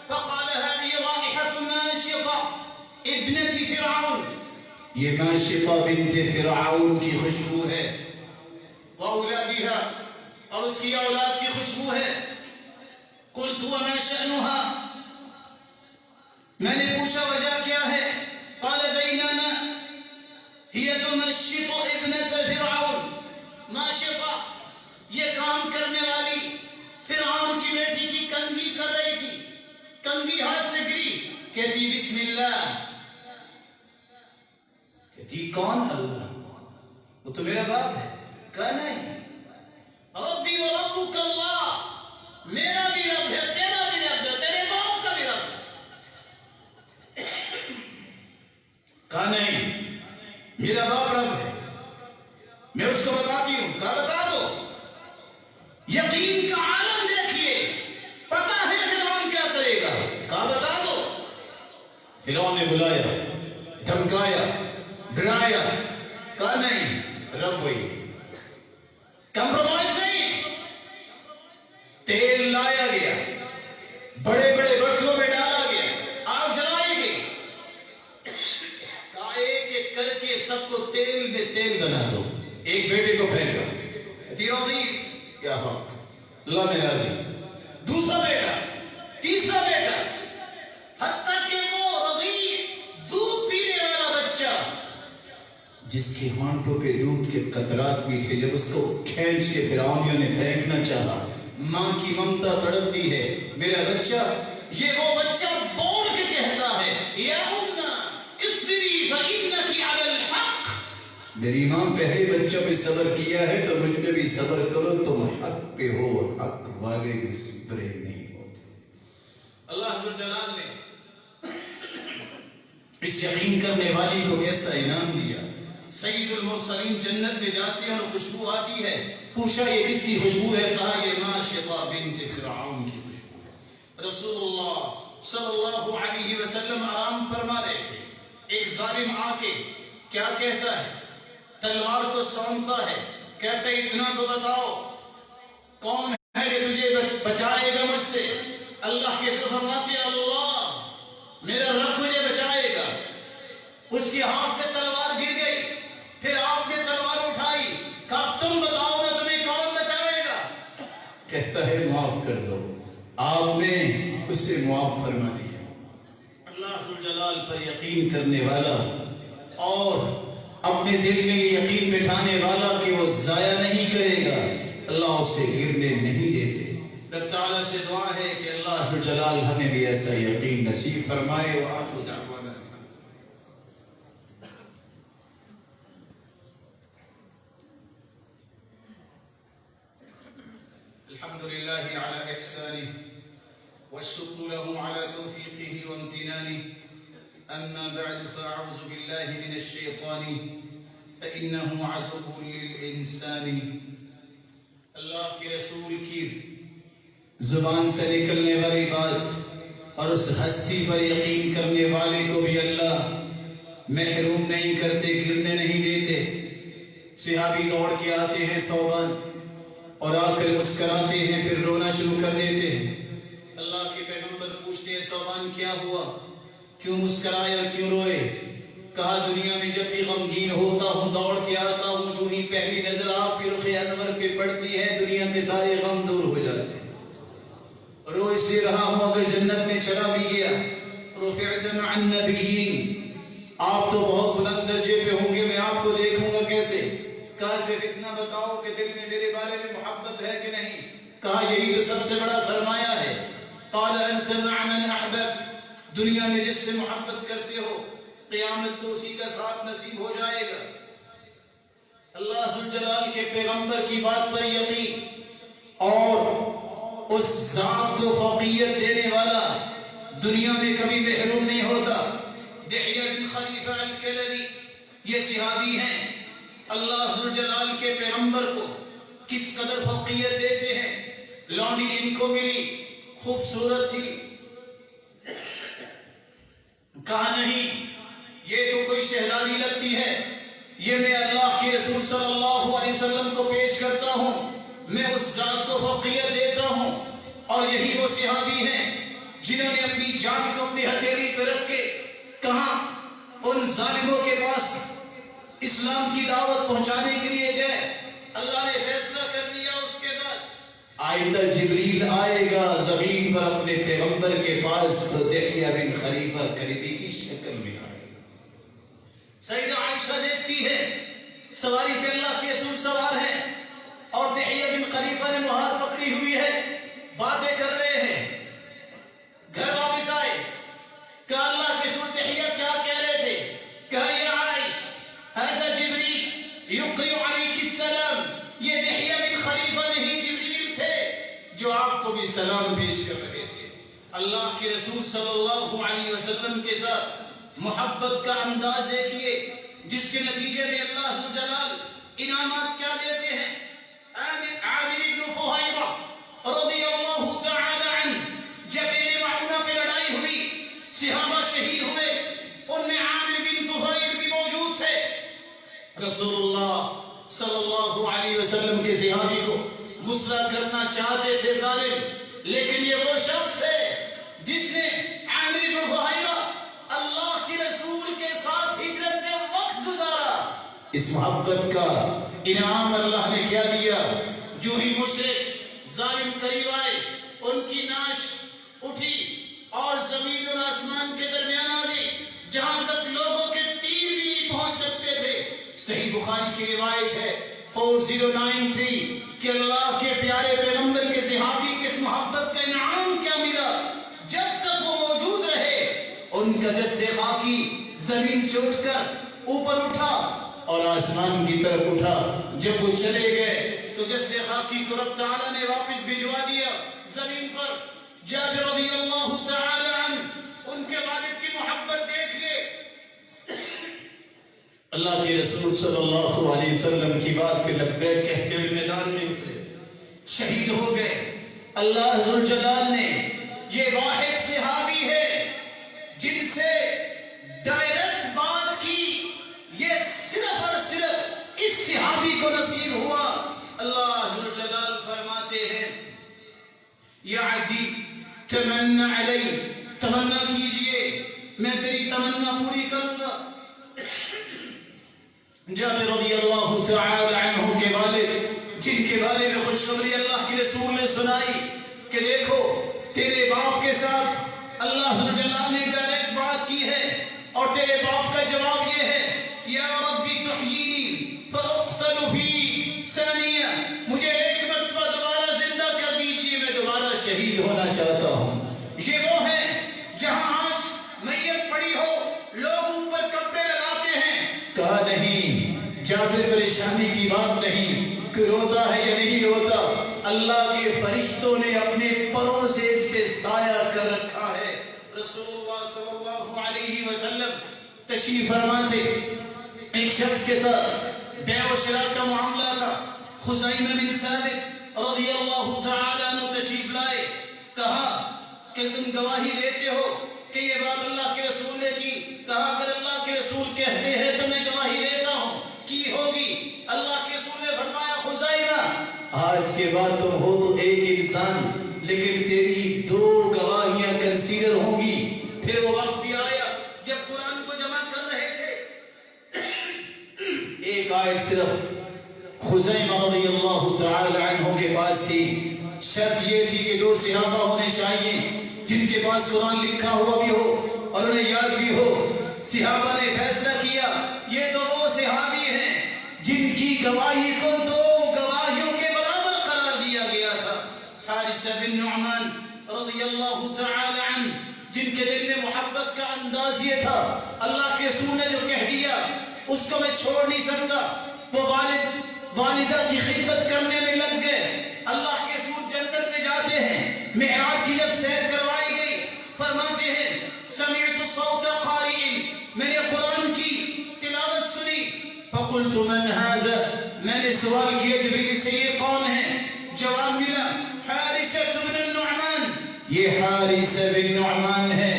فقال هذه رائحة ماشطة ابنة فرعون. یہ ماشطہ بنت فرعون کی خوشبو ہے، وأولادها اور اس کی اولاد کی خوشبو ہے. قلت وما شأنها؟ میں نے پوچھا وجہ کیا ہے؟ قال بينما هي تمشط ابنة فرعون. ماشطہ یہ کام کرنے والی فرعون کی بیٹی کی کنگھی کر رہی تھی. کنگھی ہاتھ سے گری، کہتی بسم اللہ. کہتی کون؟ اللہ. وہ تو میرا باپ ہے. کہا نہیں، ربی و ربک اللہ، میرا بھی رب ہے، تیرا بھی رب ہے، تیرے باپ کا بھی رب ہے. کہا نہیں، میرا باپ رب ہے، میں اس کو بتاتی ہوں. کہا بتا دو. یقین کا عالم دیکھیے، پتہ ہے فرعون کیا کرے گا. کہا بتا دو. فرعون نے بلایا، دھمکایا، ڈرایا. کہا نہیں، رب وہی. کمپرومائز نہیں. تیل لایا گیا، بڑے بڑے برتنوں میں ڈالا گیا، آگ جلائی گئی. کہا ایک ایک کر کے سب کو تیل میں تیل بنا دو. ایک بیٹے کو پھینکا، رضیت یا حق اللہ میں راضی. دوسرا بیٹا، تیسرا بیٹا، حتیٰ کہ وہ رضیت دودھ پینے والا بچہ جس کے ہانٹوں پہ دودھ کے قطرات بھی تھے، جب اس کو کھینچ کے فرعونیوں نے پھینکنا چاہا، ماں کی ممتا تڑپتی ہے میرا بچہ. یہ وہ بچہ بول کے کہتا ہے یا امّا اصبری فإنکی علی الحق. میری ماں پہلے بچہ پہ صبر کیا ہے تو مجھ پہ بھی صبر کرو، تم حق پہ ہو، حق والے بھی صبرے نہیں ہوتے. اللہ عز و جلال نے اس یقین کرنے والی کو کیسا انعام دیا. سید المرسلین جنت میں جاتے ہیں اور خوشبو آتی ہے. پوچھا یہ کس کی خوشبو ہے؟ کہا یہ ماشطہ بنت فرعون کی خوشبو ہے. رسول اللہ صلی اللہ علیہ وسلم آرام فرما رہے تھے. ایک ظالم آ کے کیا کہتا ہے؟ تلوار کو سونپتا ہے، کہتا ہے اتنا تو بتاؤ کون ہے جو تجھے بچائے گا مجھ سے؟ اللہ کے رسول فرماتے ہیں اللہ میرا رب مجھے بچائے گا. اس کے ہاتھ سے تلوار گر گئی. پھر آپ نے تلوار اٹھائی، کہا تم بتاؤ گا تمہیں کون بچائے گا؟ کہتا ہے معاف کر دو. آپ نے اسے معاف فرما دیا. اللہ عز و جلال پر یقین کرنے والا اور اپنے دل میں یہ یقین بٹھانے والا کہ وہ ضائع نہیں کرے گا، اللہ اسے گرنے نہیں دیتے. رب تعالیٰ سے دعا ہے کہ اللہ عز و جلال ہمیں بھی ایسا یقین نصیب فرمائے. وآخر دعوانا الحمد لله على إحسانه والشكر له على توفيقه وامتنانه. أما بعد فأعوذ بالله من الشيطان فإنه عدو للإنسان. اللہ کے رسول کی زبان سے نکلنے والی بات اور اس ہستی پر یقین کرنے والے کو بھی اللہ محروم نہیں کرتے، گرنے نہیں دیتے. صحابی دوڑ کے آتے ہیں صوبان اور آ کر مسکراتے ہیں، پھر رونا شروع کر دیتے ہیں. اللہ کے پیغمبر پوچھتے ہیں صوبان کیا ہوا، کیوں مسکرایا، کیوں روئے؟ کہا دنیا میں جب بھی غمگین ہوتا ہوں دوڑ کے آتا ہوں، جو ہی پہلی نظر آپ کی رخ انور پہ پڑتی ہے دنیا کے سارے غم دور ہو جاتے ہیں. رو اس لیے رہا ہوں اگر جنت میں چلا بھی گیا. رفعت مع النبیین، آپ تو بہت بلند درجے پہ ہوں گے، میں آپ کو دیکھوں گا کیسے؟ کہا صرف اتنا بتاؤ کہ دل میں میرے بارے میں محبت ہے کہ نہیں؟ کہا یہی تو سب سے بڑا سرمایہ ہے. قال انت مع من احبب، دنیا میں جس سے محبت کرتے ہو قیامت کو اسی کا ساتھ نصیب ہو جائے گا۔ اللہ ذوالجلال کے پیغمبر کی بات پر یقین اور اس ذات کو فوقیت دینے والا دنیا میں کبھی محروم نہیں ہوتا۔ دحیہ بن خلیفہ الکلبی یہ صحابی ہیں، اللہ ذوالجلال کے پیغمبر کو کس قدر فوقیت دیتے ہیں۔ لونڈی ان کو ملی، خوبصورت تھی، کہا نہیں یہ تو کوئی شہزادی لگتی ہے، یہ میں اللہ کے رسول صلی اللہ علیہ وسلم کو پیش کرتا ہوں، میں اس ذات کو فوقیت دیتا ہوں۔ اور یہی وہ صحابی ہیں جنہوں نے اپنی جان کو اپنی ہتھیلی پہ رکھ کے کہاں ان ظالموں کے پاس اسلام کی دعوت پہنچانے کے لیے گئے۔ اللہ نے فیصلہ کر دیا، اس کے بعد آئندہ جبریل آئے گا زمین پر اپنے پیغمبر کے پاس تو دحیہ بن خلیفہ کلبی کی شکل میں آئے گا۔ سیدہ عائشہ دیکھتی ہے سواری پہ اللہ کے رسول سوار ہیں اور دحیہ بن خلیفہ نے مہار پکڑی ہوئی ہے، باتیں کر رہے ہیں۔ گھر واپس آئے، کہا اللہ کے رسول دحیہ کیا کہہ رہے تھے؟ کہا یا عائش ھذا جبریل یقرئ علیک السلام، یہ دحیہ بن خلیفہ نہیں جبریل تھے جو آپ کو بھی سلام پیش کر رہے تھے۔ اللہ کے رسول صلی اللہ علیہ وسلم کے ساتھ محبت کا انداز دیکھیے جس کے نتیجے میں اللہ ذوالجلال انعامات کیا دیتے ہیں۔ عامر بن فہیرہ رضی اللہ تعالی عنہ، جب بئر معونہ پہ لڑائی ہوئی، صحابہ شہید ہوئے، ان میں عامر بن طفیل بھی موجود تھے۔ رسول اللہ صلی اللہ علیہ وسلم کے صحابی کو مسرع کرنا چاہتے تھے ظالم، لیکن یہ وہ شخص ہے جس نے عامر بن فہیرہ اللہ کے رسول کے ساتھ ہجرت میں وقت گزارا۔ اس محبت کا انعام اللہ نے کیا دیا، جو ہی مشرک ظالم قریب آئے ان کی ناش اٹھی اور زمین اور آسمان کے درمیان آ گئی، جہاں تک لوگوں کے تیر بھی نہیں پہنچ سکتے تھے۔ صحیح بخاری کی روایت ہے 4093 کہ اللہ کے پیارے پیغمبر کے صحابی کی اس محبت کا انعام کیا ملا، جب تک وہ موجود رہے ان کا جسد خاکی زمین سے اٹھ کر اوپر اٹھا اور آسمان کی طرف اٹھا۔ جب وہ چلے گئے تو جسد خاکی کو رب تعالیٰ نے واپس بھجوا دیا زمین پر۔ جابر رضی اللہ تعالی عنہ، ان کے والد کی محبت دیکھ لے، اللہ کے رسول صلی اللہ علیہ وسلم کی بات پہ لبیک کہتے ہوئے میدان میں اترے، شہید ہو گئے۔ اللہ ذوالجلال نے یہ واحد صحابی ہے جن سے ڈائریکٹ بات کی، یہ صرف اور صرف اس صحابی کو نصیب ہوا۔ اللہ ذوالجلال فرماتے ہیں یا عبدی تمنا علی، تمنا کیجئے میں تیری تمنا پوری کروں گا۔ جابر رضی اللہ تعالی عنہ کے والد جن کے بارے میں خوشخبری اللہ کے رسول نے سنائی کہ دیکھو تیرے باپ کے ساتھ اللہ ذوالجلال نے ڈائریکٹ بات کی ہے، اور تیرے باپ کا جواب یہ ہے یا ربی تحیینی فاقتل فی ثانیہ، مجھے ایک مرتبہ دوبارہ زندہ کر دیجئے، میں دوبارہ شہید ہونا چاہتا ہوں۔ یہ وہ ہے جہاں آج میت پڑی ہو لوگ اوپر کپڑے لگاتے ہیں۔ کہا نہیں، جابر پریشانی کی بات نہیں کہ روتا ہے یا نہیں روتا، اللہ کے فرشتوں نے اپنے پروں سے اس پہ سایہ کر رکھا ہے۔ رسول اللہ صلی اللہ علیہ وسلم تشریف فرما تھے، ایک شخص کے ساتھ بیع و شراء کا معاملہ تھا، خزیمہ بن ثابت رضی اللہ تعالی عنہ تشریف لائے، کہا کہ تم گواہی دیتے ہو کہ یہ بات اللہ کے رسول نے کی؟ کہا اگر اللہ کے رسول کہتے ہیں تو میں گواہی دیتا ہوں، کی ہوگی؟ اللہ کے رسول نے فرمایا خزیمہ آج کے بعد تم ہو تو ایک انسان، لیکن تیری دو گواہیاں کنسیڈر ہوں گی۔ پھر وہ وقت بھی آیا جب قرآن کو جمع کر رہے تھے، ایک آیت صرف خزیمہ رضی اللہ تعالی عنہ کے پاس تھی، شرط یہ تھی کہ دو صحابہ ہونے چاہیے جن کے پاس قرآن لکھا ہوا بھی ہو اور انہیں یاد بھی ہو۔ صحابہ نے فیصلہ کیا یہ تو وہ صحابی ہیں جن کی گواہی کو دو گواہیوں کے برابر قرار دیا گیا تھا۔ حارثہ بن نعمان رضی اللہ تعالی عنہ جن کے دل میں محبت کا انداز یہ تھا اللہ کے رسول نے جو کہہ دیا اس کو میں چھوڑ نہیں سکتا، وہ والدہ کی خدمت کرنے میں لگ گئے۔ اللہ کے رسول جنت میں جاتے ہیں، معراج کی جب سیر کروائی گئی فرماتے ہیں سمعت صوت قارئ، میں نے قرآن کی تلاوت سنی، فقلت من هذا، میں نے سوال کیا جبریل سے یہ کون ہے؟ جواب ملا حارثہ بن النعمان، یہ حارثہ بن نعمان ہے،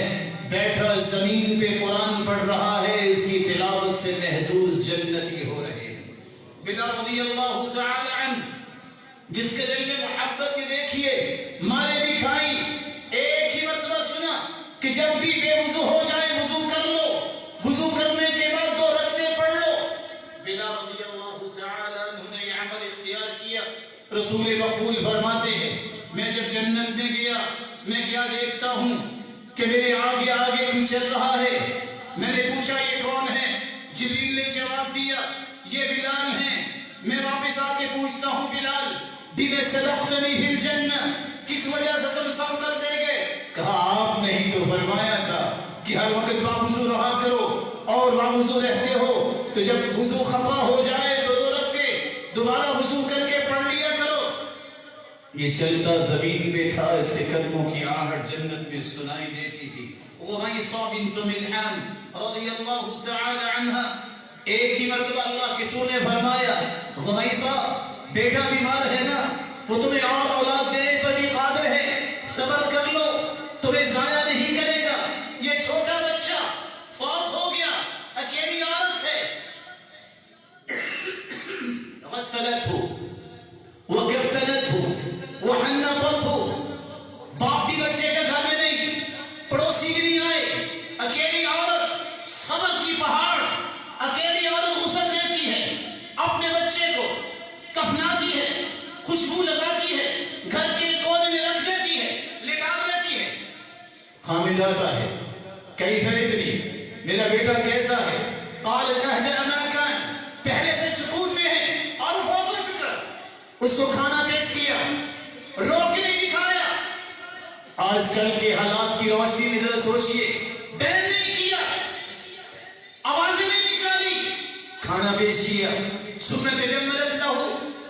بیٹھا زمین پہ قرآن پڑھ رہا ہے، اس کی تلاوت سے محظوظ جنتی ہو رہے ہیں۔ بلال رضی اللہ تعالی عنہ جس کے دل میں محبت کے دیکھیے مارے بھی کھائی، ایک ہی مرتبہ سنا کہ جب بھی بے وضو ہو جائے وضو کر لو، وضو کرنے کے بعد 2 رکعتیں پڑھ لو۔ بلال رضی اللہ تعالی عنہ نے یہ عمل اختیار کیا۔ رسول مقبول فرماتے ہیں میں جب جنت میں گیا میں کیا دیکھتا ہوں کہ میرے آگے آگے کچھ چل رہا ہے، میں نے پوچھا یہ کون ہے؟ جبریل نے جواب دیا یہ بلال ہیں۔ میں واپس آ کے پوچھتا ہوں بلال بما سبقتنی فی الجنہ، کس وجہ سے تم سبقت دے گئے؟ کہا آپ نے ہی تو فرمایا تھا کہ ہر وقت باوضو رہا کرو، اور باوضو رہتے ہو تو جب وضو خطا ہو جائے تو 2 رکعتیں دوبارہ وضو کر کے پڑھ لیا کرو۔ یہ چلتا زمین پہ تھا، اس کے قدموں کی آہٹ جنت میں سنائی دیتی تھی۔ غمیصہ بنت ملحان رضی اللہ تعالی عنہ ایک ہی مرتبہ اللہ کے رسول نے فرمایا غمیصہ بیٹا بیمار ہے نا، وہ تمہیں اور اولاد دینے پر بھی قادر ہے، صبر کر لو، تمہیں ضائع نہیں کرے گا۔ یہ چھوٹا بچہ فوت ہو گیا، اکیلی عورت ہے، غسلته وکفنته وحنطته، باپ بھی بچے کے گھر میں نہیں، پڑوسی بھی نہیں آئے، اکیلی عورت صبر کی پہاڑ، اکیلی عورت غسل دیتی ہے، اپنے بچے کو کفناتی ہے، خوشبو لگاتی ہے، گھر کے کونے میں رکھ دیتی ہے، لٹا دیتی ہے۔ خامد آتا ہے کیف ابنی، میرا بیٹا کیسا ہے؟ قال اهدأ ما كان، پہلے سے سکون میں ہے اور فوت ہو چکا۔ اس کو کھانا پیش کیا، روک کے نہیں دکھایا۔ آج کل کے حالات کی روشنی میں ذرا سوچئے، بین نہیں کیا، آوازیں نہیں نکالی، کھانا پیش کیا۔ ثم تجملت له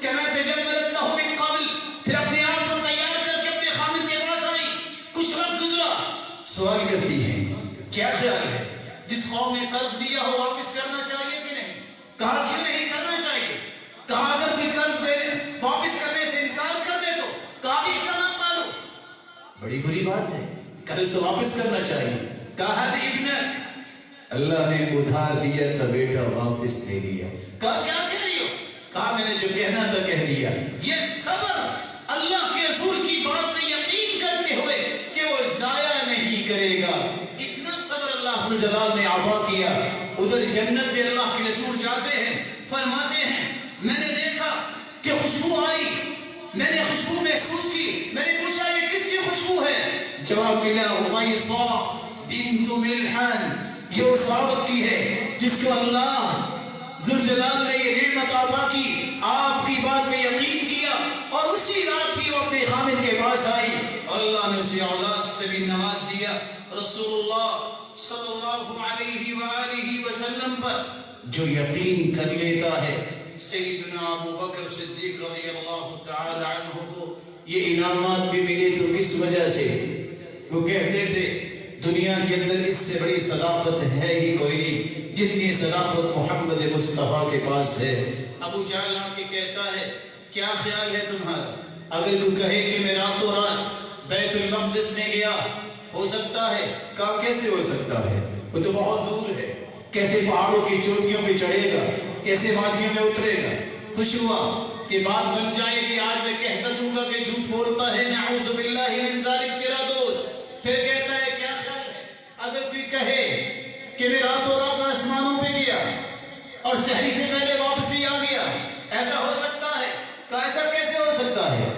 كما تجملت له من قبل، پھر اپنے آپ کو تیار کر کے اپنے خامد کے پاس آئی۔ کچھ وقت گزرا، سوال کرتی ہیں کیا خیال ہے جس قوم نے قرض دیا ہو واپس کرنا چاہیے کہ نہیں؟ کہا کہ نہیں کرنا چاہیے۔ کہا اگر کوئی قرض دے واپس کرنے سے انکار کر دے تو کہا بھی ایسا نہ پالو، بڑی بری بات ہے، قرض تو واپس کرنا چاہیے۔ کہا ابنک، اللہ نے ادھار دیا تھا بیٹا واپس دے دیا۔ کہا کیا کہہ رہی ہو؟ کہا میں نے جو کہنا تھا کہہ دیا۔ یہ صبر اللہ کے رسول کی بات میں یقین کرتے ہوئے کہ وہ ضائع نہیں کرے گا، اتنا صبر اللہ جلال نے عطا کیا۔ ادھر جنت میں اللہ کے رسول جاتے ہیں، فرماتے ہیں میں نے دیکھا کہ خوشبو آئی، میں نے خوشبو محسوس کی، میں نے پوچھا یہ کس کی خوشبو ہے؟ جواب ملا غمیصہ بنت ملحان، یہ اس عورت کی ہے جس کو اللہ ذوالجلال نے یہ نعمت عطا کی، آپ کی بات پہ یقین کیا، اور اسی رات ہی وہ اپنے خامد کے پاس آئی اور اللہ نے اسے اولاد سے بھی نواز دیا۔ رسول اللہ صلی اللہ علیہ وآلہ وسلم پر جو یقین کر لیتا ہے، سیدنا ابو بکر صدیق رضی اللہ تعالی عنہ کو یہ انعامات بھی ملے تو کس وجہ سے؟ وہ کہتے تھے دنیا کے اندر اس سے بڑی صداقت ہے ہی کوئی نہیں جتنی صداقت محمد مصطفیٰ کے پاس ہے۔ ابو جہل آ کے کہتا ہے کیا خیال ہے تمہارا؟ اگر کوئی کہے کہ میں راتوں رات بیت المقدس میں گیا، ہو سکتا ہے؟ کہا کیسے ہو سکتا ہے؟ وہ تو بہت دور ہے، کیسے پہاڑوں کی چوٹیوں پہ چڑھے گا، کیسے وادیوں میں اترے گا؟ خوش ہوا کہ بات بن جائے گی، آج میں کہہ سکوں گا کہ جھوٹ بولتا ہے، نعوذ باللہ من ذالک تیرا دوست۔ پھر کہتا ہے کیا خیال ہے اگر کوئی کہے کہ میں راتوں رات آسمانوں پہ گیا اور سحری سے پہلے واپس بھی آ گیا، ایسا ہو سکتا ہے؟ کہا ایسا کیسے ہو سکتا ہے؟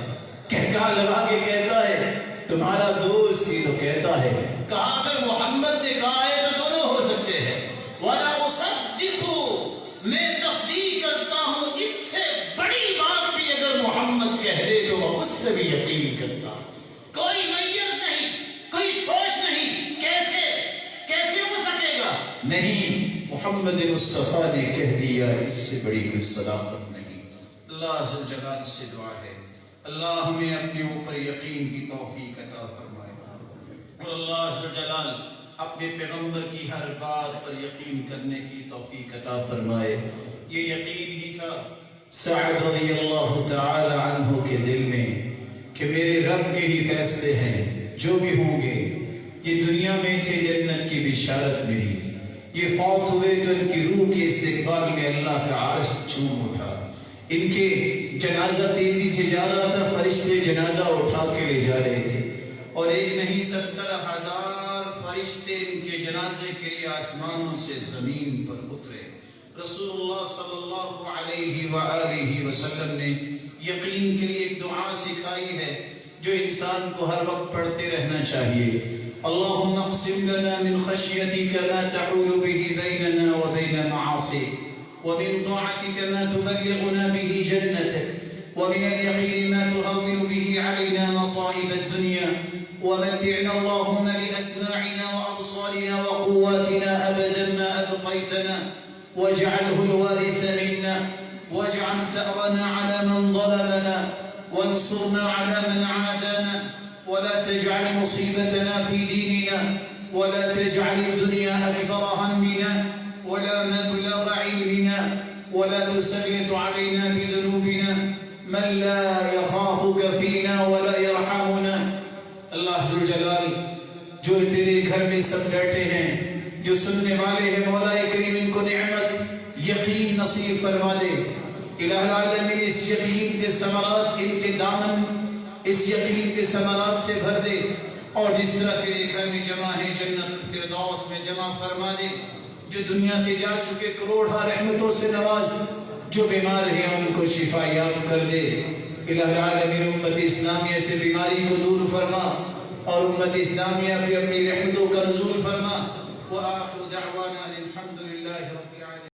کہا لگا کے کہتا ہے تمہارا دوست ہی تو کہتا ہے۔ کہا اگر محمد نے کہا ہے تو دونوں ہو سکتے ہیں۔ وَلَا أُصَدِّقُ، میں تصدیق کرتا ہوں، اس سے بڑی بات بھی اگر محمد کہہ دے تو وہ اس سے بھی یقین کرتا۔ کوئی میز نہیں محمد مصطفیٰ نے کہہ دیا، اس سے بڑی کوئی صداقت نہیں۔ اللہ ذوالجلال سے دعا ہے اللہ ہمیں اپنے اوپر یقین کی توفیق عطا فرمائے، اور اللہ ذوالجلال اپنے پیغمبر کی ہر بات پر یقین کرنے کی توفیق عطا فرمائے۔ یہ یقین ہی تھا سعد رضی اللہ تعالی عنہ کے دل میں کہ میرے رب کے ہی فیصلے ہیں، جو بھی ہوں گے یہ دنیا میں تھے جنت کی بشارت ملی، یہ فوت ہوئے تو ان کی روح کے استقبال میں اللہ کا عرش جھوم اٹھا، ان کے جنازہ تیزی سے جا رہا تھا، فرشتے جنازہ اٹھا کے لے جا رہے تھے، اور ایک نہیں 70,000 فرشتے ان کے جنازے کے لیے آسمانوں سے زمین پر اترے۔ رسول اللہ صلی اللہ علیہ وآلہ وسلم نے یقین کے لیے ایک دعا سکھائی ہے جو انسان کو ہر وقت پڑھتے رہنا چاہیے۔ اللہم اقسم لنا من خشیتک ما تحول به بیننا وبین معاصیک ومن طاعتك ما تبلغنا به جنتك ومن اليقين ما تهون به علينا مصائب الدنيا ومتعنا اللهم بأسماعنا وأبصارنا وقواتنا أبدا ما أبقيتنا واجعله الوارث منا واجعل ثأرنا على من ظلمنا وانصرنا على من عادانا ولا تجعل مصيبتنا في ديننا ولا تجعل الدنيا أكبر همنا ولا مبلغ علمنا ولا تسلط علينا بذنوبنا من لا يخافك فينا ولا يرحمنا۔ اللہ ذوالجلال جو تیرے گھر میں سب بیٹھے ہیں، جو سننے والے ہیں، مولا کریم ان کو نعمت یقین نصیب فرما دے۔ الہ العالمین اس یقین کے ثمرات ان کے دامن اس یقین کے ثمرات سے بھر دے، اور جس طرح تیرے گھر میں جمع ہے جنت الفردوس میں جمع فرما دے۔ جو دنیا سے جا چکے کروڑا رحمتوں سے نواز، جو بیمار ہیں ان کو شفا یاب کر دے۔ الہ العالمین امت اسلامیہ سے بیماری کو دور فرما، اور امت اسلامیہ پہ اپنی رحمتوں کا نزول فرما۔ وآخر دعوانا الحمدللہ۔